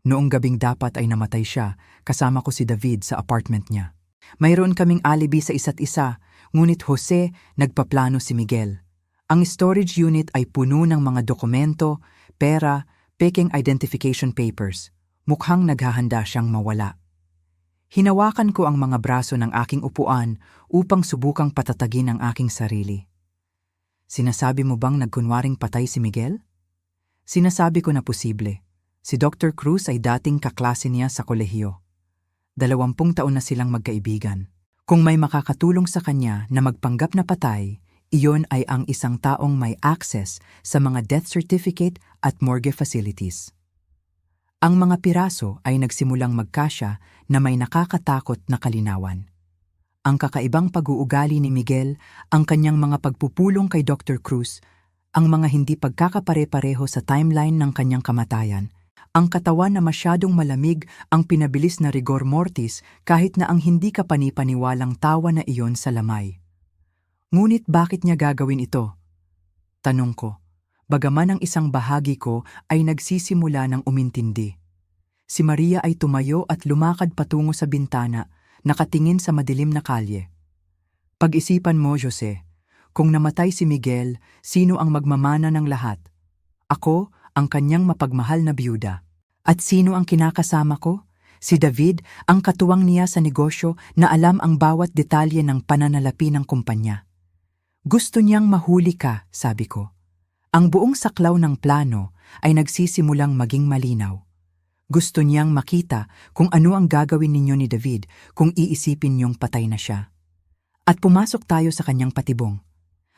Noong gabing dapat ay namatay siya, kasama ko si David sa apartment niya. Mayroon kaming alibi sa isa't isa, ngunit Jose, nagpaplano si Miguel. Ang storage unit ay puno ng mga dokumento, pera, peking identification papers. Mukhang naghahanda siyang mawala. Hinawakan ko ang mga braso ng aking upuan upang subukang patatagin ang aking sarili. Sinasabi mo bang nagkunwaring patay si Miguel? Sinasabi ko na posible. Si Dr. Cruz ay dating kaklase niya sa kolehiyo. 20 taon na silang magkaibigan. Kung may makakatulong sa kanya na magpanggap na patay, iyon ay ang isang taong may access sa mga death certificate at morgue facilities. Ang mga piraso ay nagsimulang magkasya na may nakakatakot na kalinawan. Ang kakaibang pag-uugali ni Miguel, ang kanyang mga pagpupulong kay Dr. Cruz, ang mga hindi pagkakapare-pareho sa timeline ng kanyang kamatayan, ang katawan na masyadong malamig ang pinabilis na rigor mortis kahit na ang hindi ka panipaniwalang tawa na iyon sa lamay. Ngunit bakit niya gagawin ito? Tanong ko. Bagaman ang isang bahagi ko ay nagsisimula ng umintindi. Si Maria ay tumayo at lumakad patungo sa bintana, nakatingin sa madilim na kalye. Pag-isipan mo, Jose, kung namatay si Miguel, sino ang magmamana ng lahat? Ako, ang kanyang mapagmahal na biyuda. At sino ang kinakasama ko? Si David, ang katuwang niya sa negosyo na alam ang bawat detalye ng pananalapi ng kumpanya. Gusto niyang mahuli ka, sabi ko. Ang buong saklaw ng plano ay nagsisimulang maging malinaw. Gusto niyang makita kung ano ang gagawin ninyo ni David kung iisipin niyong patay na siya. At pumasok tayo sa kanyang patibong.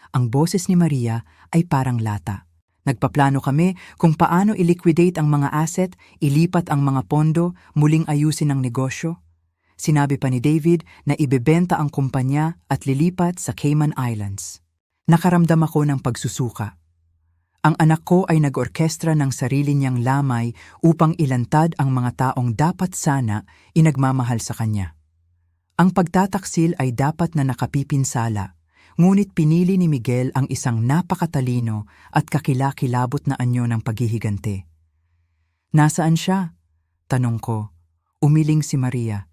Ang boses ni Maria ay parang lata. Nagpaplano kami kung paano i-liquidate ang mga asset, ilipat ang mga pondo, muling ayusin ang negosyo. Sinabi pa ni David na ibebenta ang kumpanya at lilipat sa Cayman Islands. Nakaramdam ako ng pagsusuka. Ang anak ko ay nag-orkestra ng sarili niyang lamay upang ilantad ang mga taong dapat sana inagmamahal sa kanya. Ang pagtataksil ay dapat na nakapipinsala. Ngunit pinili ni Miguel ang isang napakatalino at kakilakilabot na anyo ng paghihigante. Nasaan siya? Tanong ko. Umiling si Maria.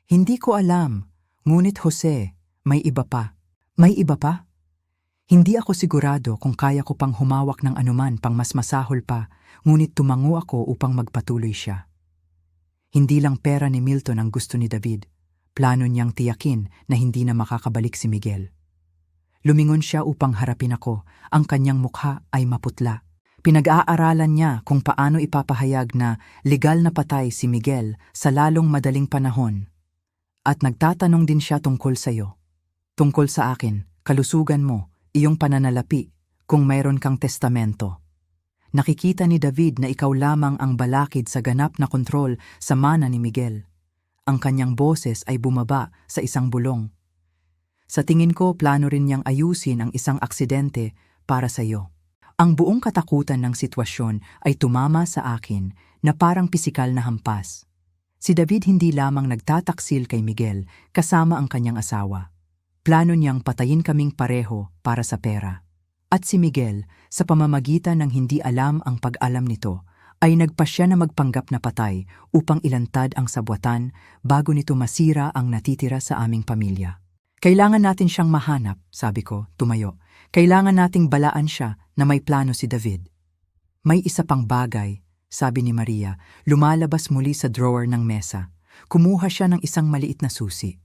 Hindi ko alam, ngunit Jose, may iba pa. May iba pa? Hindi ako sigurado kung kaya ko pang humawak ng anuman pang mas masahol pa, ngunit tumango ako upang magpatuloy siya. Hindi lang pera ni Milton ang gusto ni David. Plano niyang tiyakin na hindi na makakabalik si Miguel. Lumingon siya upang harapin ako, ang kanyang mukha ay maputla. Pinag-aaralan niya kung paano ipapahayag na legal na patay si Miguel sa lalong madaling panahon. At nagtatanong din siya tungkol sa iyo. Tungkol sa akin, kalusugan mo, iyong pananalapi, kung mayroon kang testamento. Nakikita ni David na ikaw lamang ang balakid sa ganap na kontrol sa mana ni Miguel. Ang kanyang boses ay bumaba sa isang bulong. Sa tingin ko, plano rin niyang ayusin ang isang aksidente para sa iyo. Ang buong katakutan ng sitwasyon ay tumama sa akin na parang pisikal na hampas. Si David hindi lamang nagtataksil kay Miguel kasama ang kanyang asawa. Plano niyang patayin kaming pareho para sa pera. At si Miguel, sa pamamagitan ng hindi alam ang pag-alam nito, ay nagpasya na magpanggap na patay upang ilantad ang sabwatan bago nito masira ang natitira sa aming pamilya. Kailangan natin siyang mahanap, sabi ko, tumayo. Kailangan nating balaan siya na may plano si David. May isa pang bagay, sabi ni Maria, lumalabas muli sa drawer ng mesa. Kumuha siya ng isang maliit na susi.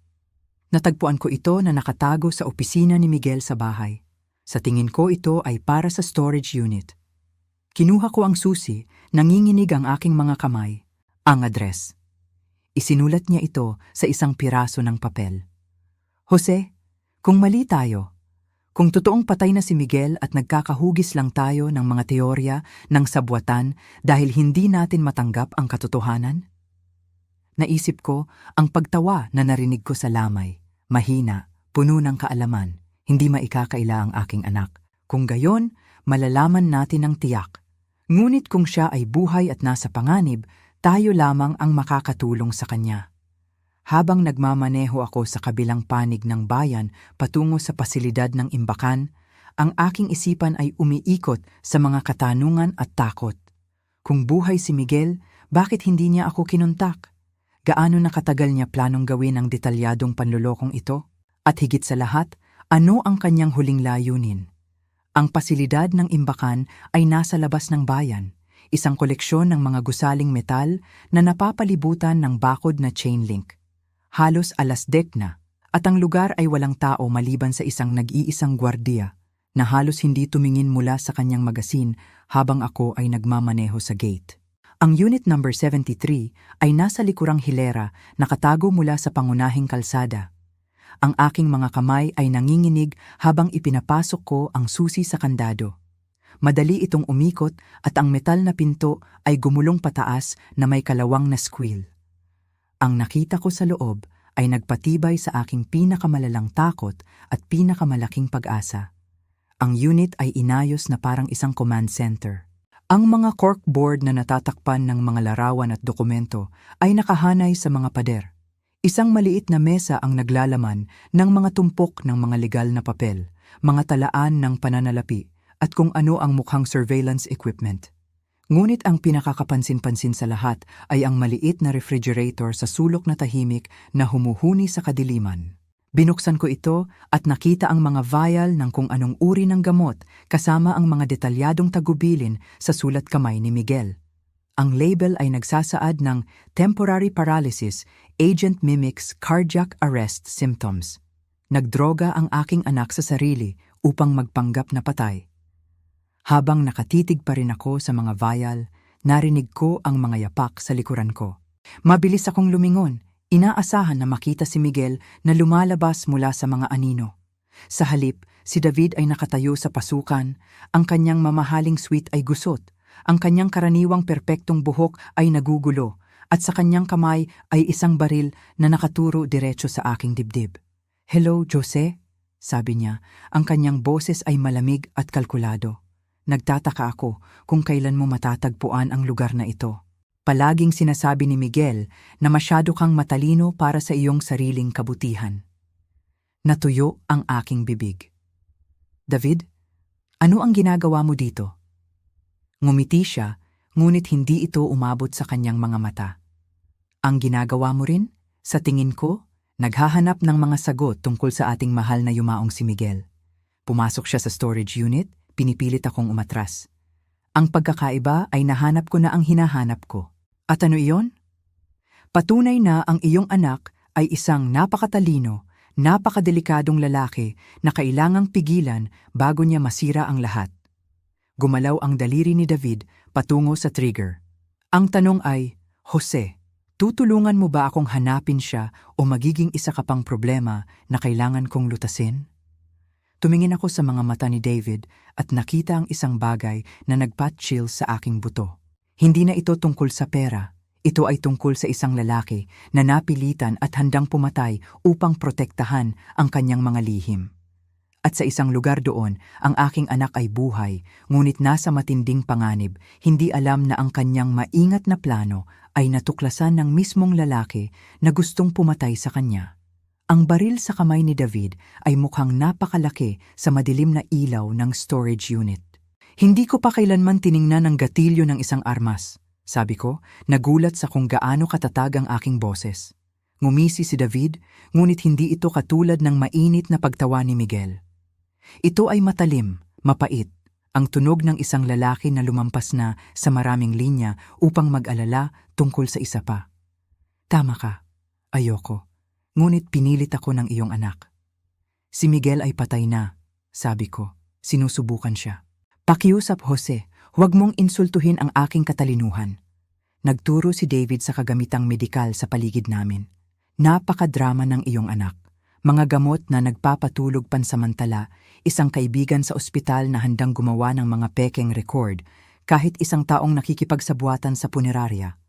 Natagpuan ko ito na nakatago sa opisina ni Miguel sa bahay. Sa tingin ko ito ay para sa storage unit. Kinuha ko ang susi, nanginginig ang aking mga kamay, ang address. Isinulat niya ito sa isang piraso ng papel. Jose, kung mali tayo, kung totoong patay na si Miguel at nagkakahugis lang tayo ng mga teorya ng sabwatan dahil hindi natin matanggap ang katotohanan? Naisip ko ang pagtawa na narinig ko sa lamay, mahina, puno ng kaalaman, hindi maikakaila ang aking anak. Kung gayon, malalaman natin ang tiyak. Ngunit kung siya ay buhay at nasa panganib, tayo lamang ang makakatulong sa kanya. Habang nagmamaneho ako sa kabilang panig ng bayan patungo sa pasilidad ng imbakan, ang aking isipan ay umiikot sa mga katanungan at takot. Kung buhay si Miguel, bakit hindi niya ako kinuntak? Gaano na katagal niya planong gawin ang detalyadong panlulokong ito? At higit sa lahat, ano ang kanyang huling layunin? Ang pasilidad ng imbakan ay nasa labas ng bayan, isang koleksyon ng mga gusaling metal na napapalibutan ng bakod na chain link. Halos 10:00 na, at ang lugar ay walang tao maliban sa isang nag-iisang gwardiya na halos hindi tumingin mula sa kanyang magasin habang ako ay nagmamaneho sa gate. Ang unit number 73 ay nasa likurang hilera, nakatago mula sa pangunahing kalsada. Ang aking mga kamay ay nanginginig habang ipinapasok ko ang susi sa kandado. Madali itong umikot at ang metal na pinto ay gumulong pataas na may kalawang na squeal. Ang nakita ko sa loob ay nagpatibay sa aking pinakamalalang takot at pinakamalaking pag-asa. Ang unit ay inayos na parang isang command center. Ang mga corkboard na natatakpan ng mga larawan at dokumento ay nakahanay sa mga pader. Isang maliit na mesa ang naglalaman ng mga tumpok ng mga legal na papel, mga talaan ng pananalapi, at kung ano ang mukhang surveillance equipment. Ngunit ang pinakakapansin-pansin sa lahat ay ang maliit na refrigerator sa sulok na tahimik na humuhuni sa kadiliman. Binuksan ko ito at nakita ang mga vial ng kung anong uri ng gamot kasama ang mga detalyadong tagubilin sa sulat kamay ni Miguel. Ang label ay nagsasaad ng temporary paralysis, agent mimics cardiac arrest symptoms. Nagdroga ang aking anak sa sarili upang magpanggap na patay. Habang nakatitig pa rin ako sa mga vial, narinig ko ang mga yapak sa likuran ko. Mabilis akong lumingon, inaasahan na makita si Miguel na lumalabas mula sa mga anino. Sa halip, si David ay nakatayo sa pasukan, ang kanyang mamahaling suit ay gusot, ang kanyang karaniwang perpektong buhok ay nagugulo, at sa kanyang kamay ay isang baril na nakaturo diretso sa aking dibdib. "Hello, Jose?" sabi niya, ang kanyang boses ay malamig at kalkulado. "Nagtataka ako kung kailan mo matatagpuan ang lugar na ito. Palaging sinasabi ni Miguel na masyado kang matalino para sa iyong sariling kabutihan." Natuyo ang aking bibig. "David, ano ang ginagawa mo dito?" Ngumiti siya, ngunit hindi ito umabot sa kanyang mga mata. "Ang ginagawa mo rin? Sa tingin ko, naghahanap ng mga sagot tungkol sa ating mahal na yumaong si Miguel." Pumasok siya sa storage unit, pinipilit akong umatras. Ang pagkakaiba ay nahanap ko na ang hinahanap ko. "At ano iyon?" "Patunay na ang iyong anak ay isang napakatalino, napakadelikadong lalaki na kailangang pigilan bago niya masira ang lahat." Gumalaw ang daliri ni David patungo sa trigger. Ang tanong ay, "Jose, tutulungan mo ba akong hanapin siya o magiging isa ka pang problema na kailangan kong lutasin?" Tumingin ako sa mga mata ni David at nakita ang isang bagay na nagpat-chill sa aking buto. Hindi na ito tungkol sa pera. Ito ay tungkol sa isang lalaki na napilitan at handang pumatay upang protektahan ang kanyang mga lihim. At sa isang lugar doon, ang aking anak ay buhay, ngunit nasa matinding panganib, hindi alam na ang kanyang maingat na plano ay natuklasan ng mismong lalaki na gustong pumatay sa kanya. Ang baril sa kamay ni David ay mukhang napakalaki sa madilim na ilaw ng storage unit. "Hindi ko pa kailanman tiningnan ang gatilyo ng isang armas," sabi ko, nagulat sa kung gaano katatag ang aking boses. Ngumisi si David, ngunit hindi ito katulad ng mainit na pagtawa ni Miguel. Ito ay matalim, mapait, ang tunog ng isang lalaki na lumampas na sa maraming linya upang mag-alala tungkol sa isa pa. "Tama ka, ayoko, ngunit pinilit ako ng iyong anak." "Si Miguel ay patay na," sabi ko, sinusubukan siya. "Pakiusap, Jose, huwag mong insultuhin ang aking katalinuhan." Nagturo si David sa kagamitang medikal sa paligid namin. "Napakadrama ng iyong anak. Mga gamot na nagpapatulog pansamantala, isang kaibigan sa ospital na handang gumawa ng mga pekeng record, kahit isang taong nakikipagsabuatan sa punerarya.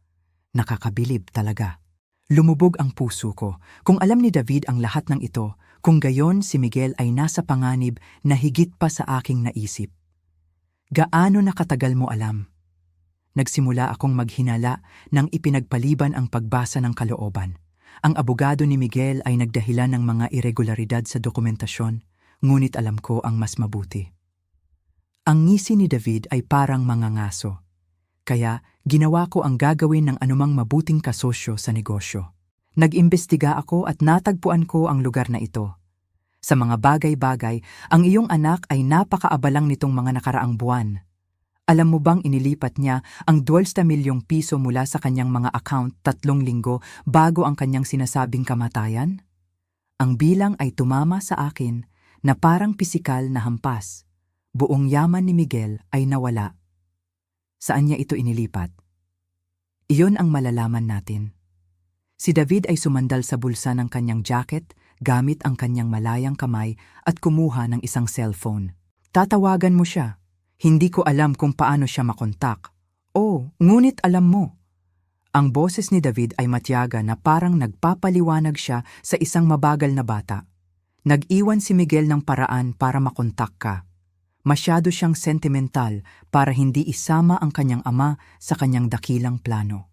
Nakakabilib talaga." Lumubog ang puso ko. Kung alam ni David ang lahat ng ito, kung gayon si Miguel ay nasa panganib na higit pa sa aking naisip. "Gaano na katagal mo alam?" Nagsimula akong maghinala nang ipinagpaliban ang pagbasa ng kalooban. Ang abogado ni Miguel ay nagdahilan ng mga irregularidad sa dokumentasyon, ngunit alam ko ang mas mabuti. Ang ngisi ni David ay parang mga ngaso. Kaya ginawa ko ang gagawin ng anumang mabuting kasosyo sa negosyo. Nag-imbestiga ako at natagpuan ko ang lugar na ito. Sa mga bagay-bagay, ang iyong anak ay napakaabalang nitong mga nakaraang buwan. Alam mo bang inilipat niya ang 12 milyong piso mula sa kanyang mga account 3 linggo bago ang kanyang sinasabing kamatayan? Ang bilang ay tumama sa akin na parang pisikal na hampas. Buong yaman ni Miguel ay nawala. Saan niya ito inilipat? Iyon ang malalaman natin. Si David ay sumandal sa bulsa ng kanyang jacket gamit ang kanyang malayang kamay at kumuha ng isang cellphone. "Tatawagan mo siya. Hindi ko alam kung paano siya makontak." "Oh, ngunit alam mo." Ang boses ni David ay matiyaga na parang nagpapaliwanag siya sa isang mabagal na bata. "Nag-iwan si Miguel ng paraan para makontak ka. Masyado siyang sentimental para hindi isama ang kanyang ama sa kanyang dakilang plano."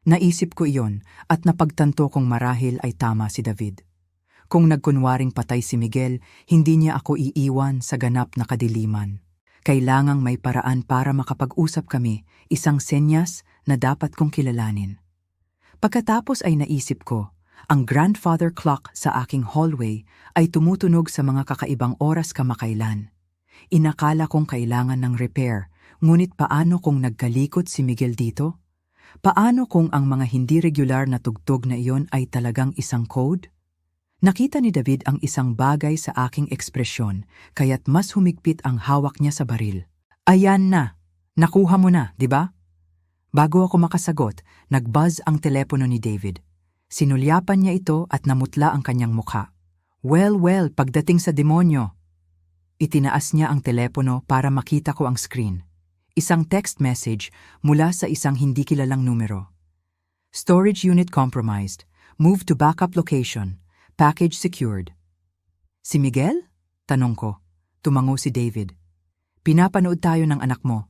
Naisip ko iyon at napagtanto kong marahil ay tama si David. Kung nagkunwaring patay si Miguel, hindi niya ako iiwan sa ganap na kadiliman. Kailangang may paraan para makapag-usap kami, isang senyas na dapat kong kilalanin. Pagkatapos ay naisip ko, ang grandfather clock sa aking hallway ay tumutunog sa mga kakaibang oras kamakailan. Inakala kong kailangan ng repair, Ngunit paano kung nagkalikot si Miguel dito? Paano kung ang mga hindi regular na tugtog na iyon ay talagang isang code? Nakita ni David ang isang bagay sa aking ekspresyon, kaya't mas humigpit ang hawak niya sa baril. Ayan na! Nakuha mo na, di ba? Bago ako makasagot, nag-buzz ang telepono ni David. Sinulyapan niya ito at namutla ang kanyang mukha. Well, pagdating sa demonyo. Itinaas niya ang telepono para makita ko ang screen. Isang text message mula sa isang hindi kilalang numero. Storage unit compromised. Move to backup location. Package secured. Si Miguel? Tanong ko. Tumango si David. Pinapanood tayo ng anak mo.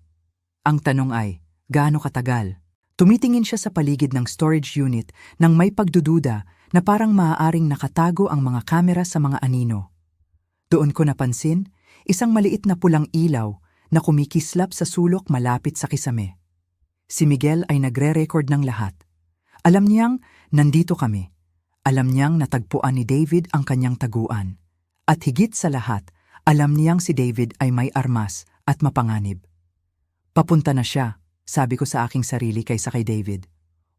Ang tanong ay, gaano katagal? Tumitingin siya sa paligid ng storage unit nang may pagdududa na parang maaaring nakatago ang mga kamera sa mga anino. Doon ko napansin, isang maliit na pulang ilaw na kumikislap sa sulok malapit sa kisame. Si Miguel ay nagre-record ng lahat. Alam niyang nandito kami. Alam niyang natagpuan ni David ang kanyang taguan. At higit sa lahat, alam niyang si David ay may armas at mapanganib. Papunta na siya, sabi ko sa aking sarili kaysa kay David.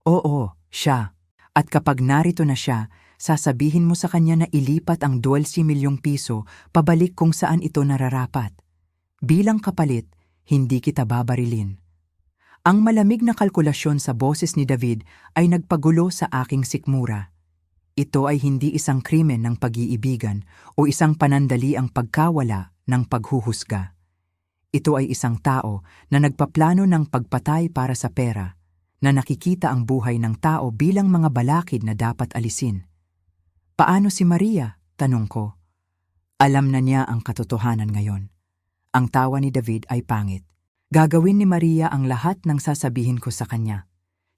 Oo, siya. At kapag narito na siya, sasabihin mo sa kanya na ilipat ang 12 milyong piso pabalik kung saan ito nararapat. Bilang kapalit, hindi kita babarilin. Ang malamig na kalkulasyon sa boses ni David ay nagpagulo sa aking sikmura. Ito ay hindi isang krimen ng pag-iibigan o isang panandaliang pagkawala ng paghuhusga. Ito ay isang tao na nagpaplano ng pagpatay para sa pera, na nakikita ang buhay ng tao bilang mga balakid na dapat alisin. Paano si Maria? Tanong ko. Alam na niya ang katotohanan ngayon. Ang tawa ni David ay pangit. Gagawin ni Maria ang lahat ng sasabihin ko sa kanya.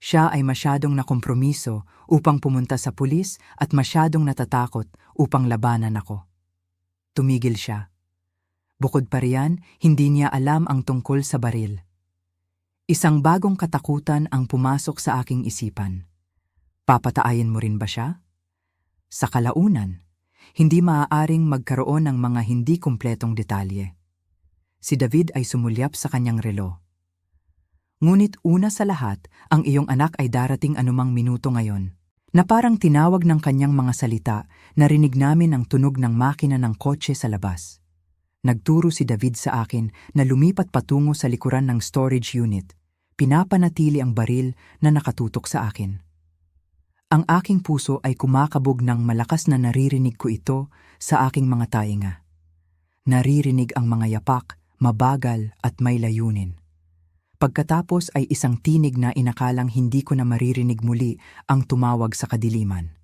Siya ay masyadong nakompromiso upang pumunta sa pulis at masyadong natatakot upang labanan ako. Tumigil siya. Bukod pa riyan, hindi niya alam ang tungkol sa baril. Isang bagong katakutan ang pumasok sa aking isipan. Papataayin mo rin ba siya? Sa kalaunan, hindi maaaring magkaroon ng mga hindi kumpletong detalye. Si David ay sumulyap sa kanyang relo. Ngunit una sa lahat, ang iyong anak ay darating anumang minuto ngayon. Na parang tinawag ng kanyang mga salita, narinig namin ang tunog ng makina ng kotse sa labas. Nagturo si David sa akin na lumipat patungo sa likuran ng storage unit. Pinapanatili ang baril na nakatutok sa akin. Ang aking puso ay kumakabog ng malakas na naririnig ko ito sa aking mga tainga. Naririnig ang mga yapak, mabagal at may layunin. Pagkatapos ay isang tinig na inakalang hindi ko na maririnig muli ang tumawag sa kadiliman.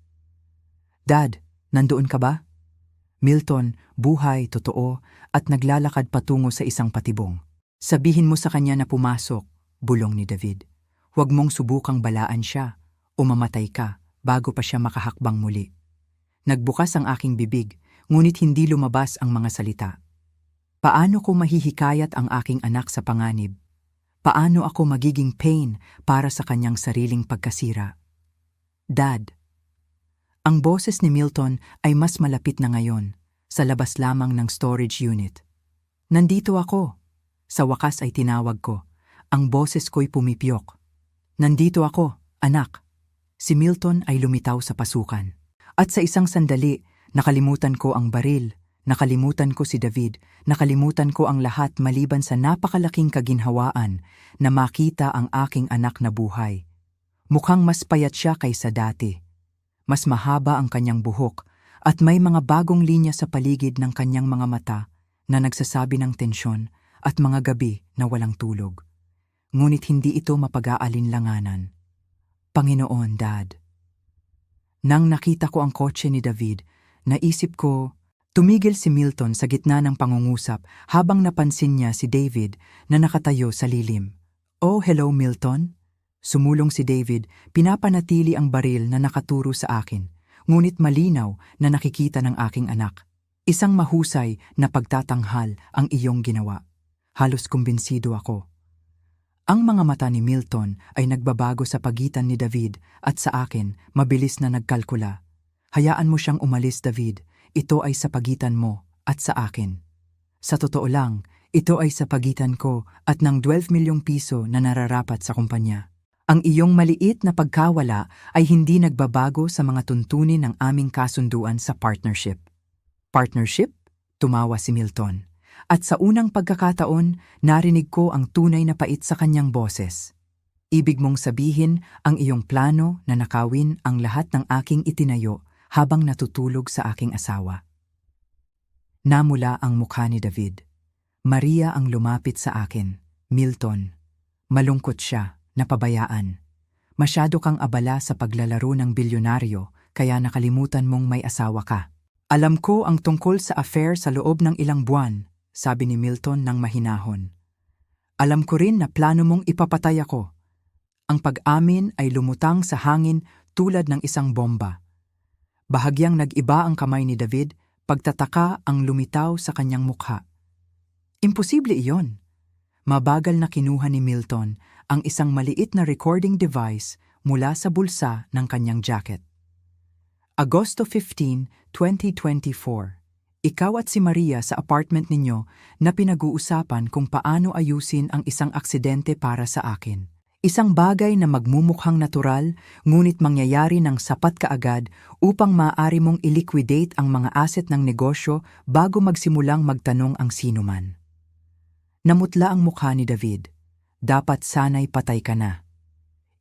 Dad, nandoon ka ba? Milton, buhay, totoo, at naglalakad patungo sa isang patibong. Sabihin mo sa kanya na pumasok, bulong ni David. Huwag mong subukang balaan siya o mamatay ka bago pa siya makahakbang muli. Nagbukas ang aking bibig, ngunit hindi lumabas ang mga salita. Paano ko mahihikayat ang aking anak sa panganib? Paano ako magiging pain para sa kanyang sariling pagkasira? Dad. Ang boses ni Milton ay mas malapit na ngayon, sa labas lamang ng storage unit. Nandito ako. Sa wakas ay tinawag ko. Ang boses ko'y pumipiyok. Nandito ako, anak. Si Milton ay lumitaw sa pasukan. At sa isang sandali, nakalimutan ko ang baril, nakalimutan ko si David, nakalimutan ko ang lahat maliban sa napakalaking kaginhawaan na makita ang aking anak na buhay. Mukhang mas payat siya kaysa dati. Mas mahaba ang kanyang buhok at may mga bagong linya sa paligid ng kanyang mga mata na nagsasabi ng tensyon at mga gabi na walang tulog. Ngunit hindi ito mapag-aalinlanganan. Panginoon, Dad. Nang nakita ko ang kotse ni David, naisip ko, tumigil si Milton sa gitna ng pangungusap habang napansin niya si David na nakatayo sa lilim. Oh, hello Milton. Sumulong si David, pinapanatili ang baril na nakaturo sa akin, ngunit malinaw na nakikita ng aking anak. Isang mahusay na pagtatanghal ang iyong ginawa. Halos kumbinsido ako. Ang mga mata ni Milton ay nagbabago sa pagitan ni David at sa akin, mabilis na nagkalkula. Hayaan mo siyang umalis, David. Ito ay sa pagitan mo at sa akin. Sa totoo lang, Ito ay sa pagitan ko at ng 12 milyong piso na nararapat sa kumpanya. Ang iyong maliit na pagkawala ay hindi nagbabago sa mga tuntunin ng aming kasunduan sa partnership. Partnership? Tumawa si Milton. At sa unang pagkakataon, narinig ko ang tunay na pait sa kanyang boses. Ibig mong sabihin ang iyong plano na nakawin ang lahat ng aking itinayo habang natutulog sa aking asawa. Namula ang mukha ni David. Maria ang lumapit sa akin. Milton. Malungkot siya, napabayaan. Masyado kang abala sa paglalaro ng bilyonaryo kaya nakalimutan mong may asawa ka. Alam ko ang tungkol sa affair sa loob ng ilang buwan, sabi ni Milton ng mahinahon. Alam ko rin na plano mong ipapatay ako. Ang pag-amin ay lumutang sa hangin tulad ng isang bomba. Bahagyang nag-iba ang kamay ni David, pagtataka ang lumitaw sa kanyang mukha. Imposible iyon. Mabagal na kinuha ni Milton ang isang maliit na recording device mula sa bulsa ng kanyang jacket. Agosto 15, 2024. Ikaw at si Maria sa apartment ninyo na pinag-uusapan kung paano ayusin ang isang aksidente para sa akin. Isang bagay na magmumukhang natural, ngunit mangyayari ng sapat kaagad upang maaari mong iliquidate ang mga asset ng negosyo bago magsimulang magtanong ang sinuman. Namutla ang mukha ni David. Dapat sana'y patay ka na.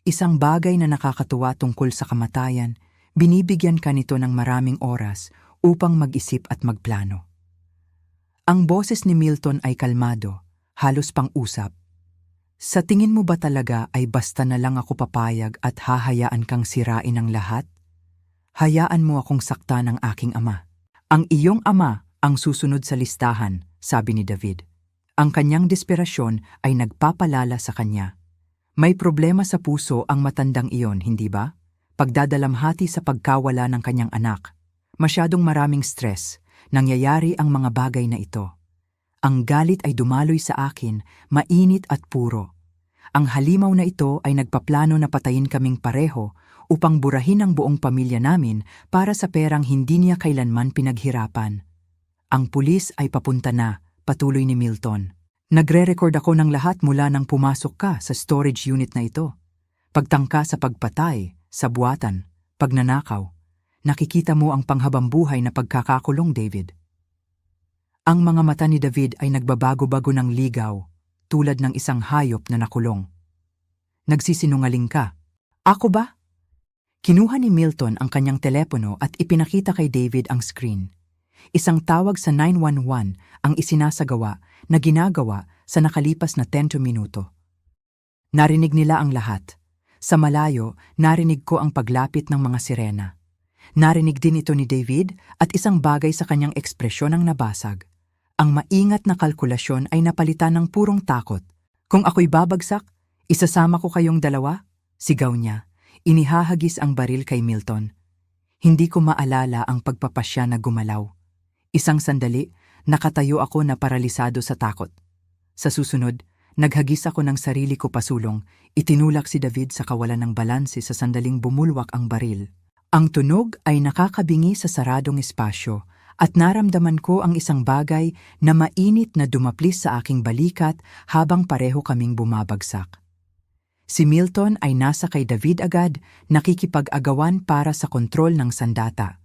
Isang bagay na nakakatuwa tungkol sa kamatayan, binibigyan ka nito ng maraming oras upang mag-isip at magplano. Ang boses ni Milton ay kalmado, halos pang-usap. Sa tingin mo ba talaga ay basta na lang ako papayag at hahayaan kang sirain ang lahat? Hayaan mo akong sakta ng aking ama. Ang iyong ama ang susunod sa listahan, sabi ni David. Ang kanyang desperasyon ay nagpapalala sa kanya. May problema sa puso ang matandang iyon, hindi ba? Pagdadalamhati sa pagkawala ng kanyang anak. Masyadong maraming stress, nangyayari ang mga bagay na ito. Ang galit ay dumaloy sa akin, mainit at puro. Ang halimaw na ito ay nagpaplano na patayin kaming pareho upang burahin ang buong pamilya namin para sa perang hindi niya kailanman pinaghirapan. Ang pulis ay papunta na, patuloy ni Milton. Nagre-record ako ng lahat mula nang pumasok ka sa storage unit na ito. Pagtangka sa pagpatay, sa buwatan, pagnanakaw. Nakikita mo ang panghabambuhay na pagkakakulong, David. Ang mga mata ni David ay nagbabago-bago ng ligaw, tulad ng isang hayop na nakulong. Nagsisinungaling ka. Ako ba? Kinuha ni Milton ang kanyang telepono at ipinakita kay David ang screen. Isang tawag sa 911 ang isinasagawa na ginagawa sa nakalipas na 10 minuto. Narinig nila ang lahat. Sa malayo, narinig ko ang paglapit ng mga sirena. Narinig din ito ni David at isang bagay sa kanyang ekspresyon ang nabasag. Ang maingat na kalkulasyon ay napalitan ng purong takot. Kung ako'y babagsak, isasama ko kayong dalawa? Sigaw niya. Inihahagis ang baril kay Milton. Hindi ko maalala ang pagpapasya na gumalaw. Isang sandali, nakatayo ako na paralisado sa takot. Sa susunod, naghagis ako ng sarili ko pasulong. Itinulak si David sa kawalan ng balanse sa sandaling bumulwak ang baril. Ang tunog ay nakakabingi sa saradong espasyo at naramdaman ko ang isang bagay na mainit na dumaplis sa aking balikat habang pareho kaming bumabagsak. Si Milton ay nasa kay David agad, nakikipag-agawan para sa kontrol ng sandata.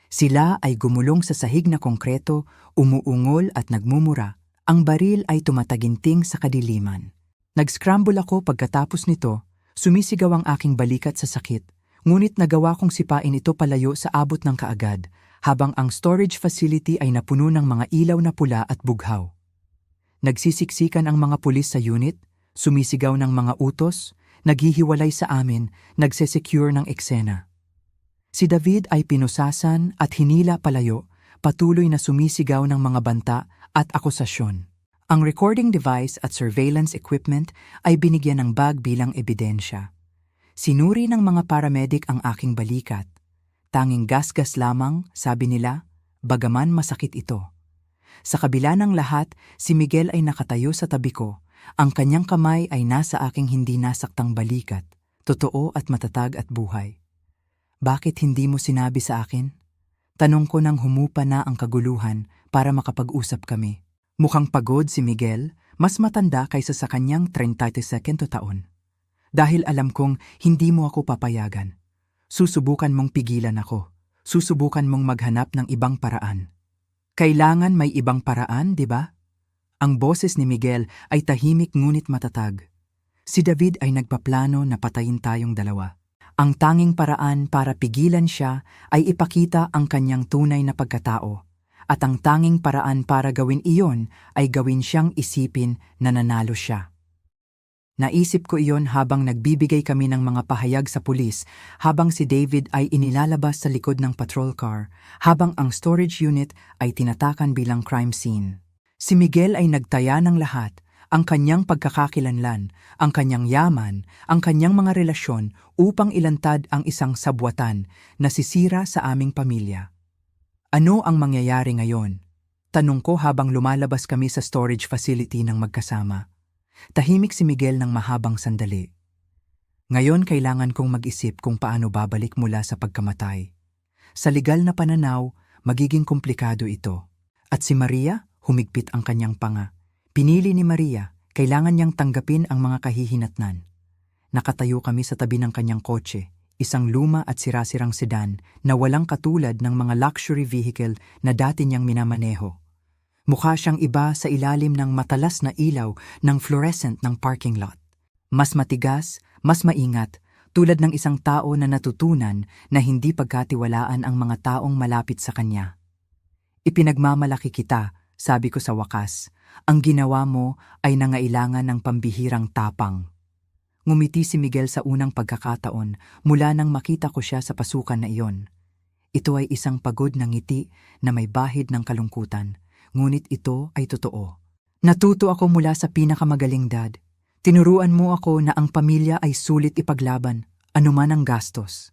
Sila ay gumulong sa sahig na konkreto, umuungol at nagmumura. Ang baril ay tumataginting sa kadiliman. Nag-scramble ako pagkatapos nito, sumisigaw ang aking balikat sa sakit, ngunit nagawa kong sipain ito palayo sa abot ng kaagad, habang ang storage facility ay napuno ng mga ilaw na pula at bughaw. Nagsisiksikan ang mga pulis sa unit, sumisigaw ng mga utos, naghihiwalay sa amin, nagsesecure ng eksena. Si David ay pinusasan at hinila palayo, patuloy na sumisigaw ng mga banta at akusasyon. Ang recording device at surveillance equipment ay binigyan ng bag bilang ebidensya. Sinuri ng mga paramedic ang aking balikat. Tanging gasgas lamang, sabi nila, bagaman masakit ito. Sa kabila ng lahat, si Miguel ay nakatayo sa tabi ko. Ang kanyang kamay ay nasa aking hindi nasaktang balikat, totoo at matatag at buhay. Bakit hindi mo sinabi sa akin? Tanong ko nang humupa na ang kaguluhan para makapag-usap kami. Mukhang pagod si Miguel, mas matanda kaysa sa kanyang 32 taon. Dahil alam kong hindi mo ako papayagan. Susubukan mong pigilan ako. Susubukan mong maghanap ng ibang paraan. Kailangan may ibang paraan, di ba? Ang boses ni Miguel ay tahimik ngunit matatag. Si David ay nagpaplano na patayin tayong dalawa. Ang tanging paraan para pigilan siya ay ipakita ang kanyang tunay na pagkatao. At ang tanging paraan para gawin iyon ay gawin siyang isipin na nanalo siya. Naisip ko iyon habang nagbibigay kami ng mga pahayag sa pulis, habang si David ay inilalabas sa likod ng patrol car, habang ang storage unit ay tinatakan bilang crime scene. Si Miguel ay nagtaya ng lahat, ang kanyang pagkakakilanlan, ang kanyang yaman, ang kanyang mga relasyon upang ilantad ang isang sabwatan na sisira sa aming pamilya. Ano ang mangyayari ngayon? Tanong ko habang lumalabas kami sa storage facility ng magkasama. Tahimik si Miguel ng mahabang sandali. Ngayon kailangan kong mag-isip kung paano babalik mula sa pagkamatay. Sa legal na pananaw, magiging komplikado ito. At si Maria, humigpit ang kanyang panga. Pinili ni Maria, kailangan niyang tanggapin ang mga kahihinatnan. Nakatayo kami sa tabi ng kanyang kotse, isang luma at sirasirang sedan na walang katulad ng mga luxury vehicle na dati niyang minamaneho. Mukha siyang iba sa ilalim ng matalas na ilaw ng fluorescent ng parking lot. Mas matigas, mas maingat, tulad ng isang tao na natutunan na hindi pagkatiwalaan ang mga taong malapit sa kanya. Ipinagmamalaki kita, sabi ko sa wakas. Ang ginawa mo ay nangailangan ng pambihirang tapang. Ngumiti si Miguel sa unang pagkakataon mula nang makita ko siya sa pasukan na iyon. Ito ay isang pagod na ngiti na may bahid ng kalungkutan. Ngunit ito ay totoo. Natuto ako mula sa pinakamagaling dad. Tinuruan mo ako na ang pamilya ay sulit ipaglaban, anuman ang gastos.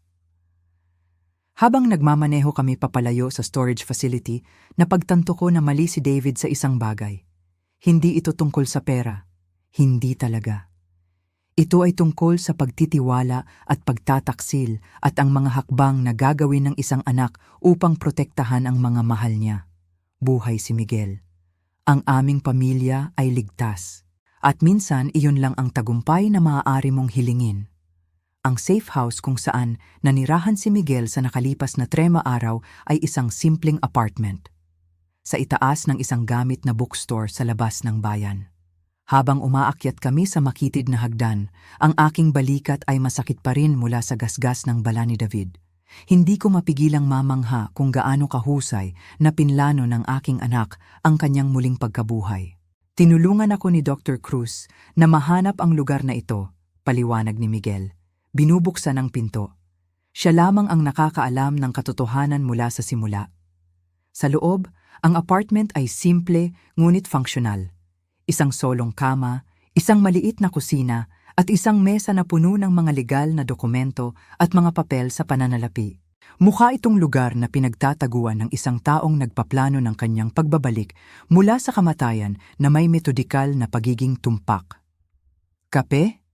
Habang nagmamaneho kami papalayo sa storage facility, napagtanto ko na mali si David sa isang bagay. Hindi ito tungkol sa pera. Hindi talaga. Ito ay tungkol sa pagtitiwala at pagtataksil at ang mga hakbang na gagawin ng isang anak upang protektahan ang mga mahal niya. Buhay si Miguel. Ang aming pamilya ay ligtas. At minsan iyon lang ang tagumpay na maaari mong hilingin. Ang safe house kung saan nanirahan si Miguel sa nakalipas na 3 araw ay isang simpleng apartment. Sa itaas ng isang gamit na bookstore sa labas ng bayan. Habang umaakyat kami sa makitid na hagdan, ang aking balikat ay masakit pa rin mula sa gasgas ng bala ni David. Hindi ko mapigilang mamangha kung gaano kahusay na pinlano ng aking anak ang kanyang muling pagkabuhay. Tinulungan ako ni Dr. Cruz na mahanap ang lugar na ito, paliwanag ni Miguel. Binubuksan ang pinto. Siya lamang ang nakakaalam ng katotohanan mula sa simula. Sa loob, ang apartment ay simple ngunit funksyonal. Isang solong kama, isang maliit na kusina, at isang mesa na puno ng mga legal na dokumento at mga papel sa pananalapi. Mukha itong lugar na pinagtataguan ng isang taong nagpaplano ng kanyang pagbabalik mula sa kamatayan na may metodikal na pagiging tumpak. Kape?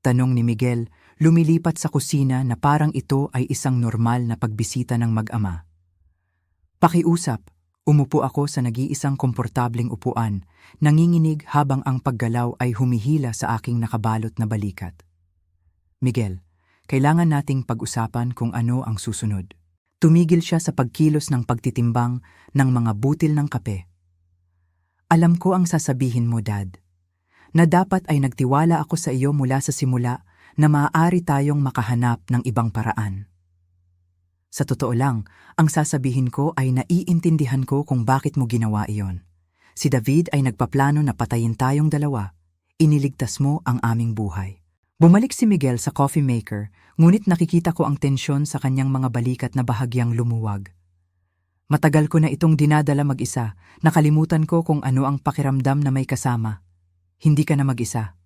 Tanong ni Miguel, lumilipat sa kusina na parang ito ay isang normal na pagbisita ng mag-ama. Pakiusap. Umupo ako sa nag-iisang komportabling upuan, nanginginig habang ang paggalaw ay humihila sa aking nakabalot na balikat. Miguel, kailangan nating pag-usapan kung ano ang susunod. Tumigil siya sa pagkilos ng pagtitimbang ng mga butil ng kape. Alam ko ang sasabihin mo, Dad, na dapat ay nagtiwala ako sa iyo mula sa simula na maaari tayong makahanap ng ibang paraan. Sa totoo lang, ang sasabihin ko ay naiintindihan ko kung bakit mo ginawa iyon. Si David ay nagpaplano na patayin tayong dalawa. Iniligtas mo ang aming buhay. Bumalik si Miguel sa coffee maker, ngunit nakikita ko ang tensyon sa kanyang mga balikat na bahagyang lumuwag. Matagal ko na itong dinadala mag-isa, nakalimutan ko kung ano ang pakiramdam na may kasama. Hindi ka na mag-isa.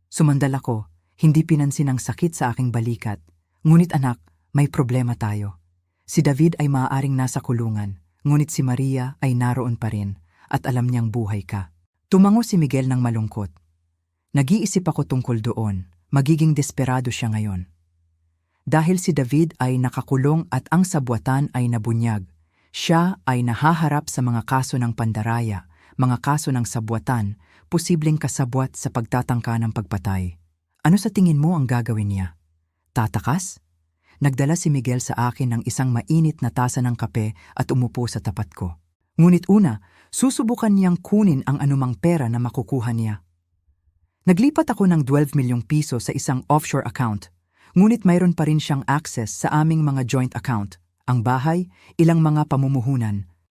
Sumandal ako, hindi pinansin ang sakit sa aking balikat. Ngunit anak, may problema tayo. Si David ay maaaring nasa kulungan, ngunit si Maria ay naroon pa rin at alam niyang buhay ka. Tumango si Miguel ng malungkot. Nag-iisip ako tungkol doon, magiging desperado siya ngayon. Dahil si David ay nakakulong at ang sabwatan ay nabunyag, siya ay nahaharap sa mga kaso ng pandaraya, mga kaso ng sabwatan, posibleng kasabwat sa pagtatangka ng pagpatay. Ano sa tingin mo ang gagawin niya? Tatakas? Nagdala si Miguel sa akin ng isang mainit na tasa ng kape at umupo sa tapat ko. Ngunit una, susubukan niyang kunin ang anumang pera na makukuha niya. Naglipat ako ng 12 milyong piso sa isang offshore account, ngunit mayroon pa rin siyang access sa aming mga joint account, ang bahay, ilang mga pamumuhunan,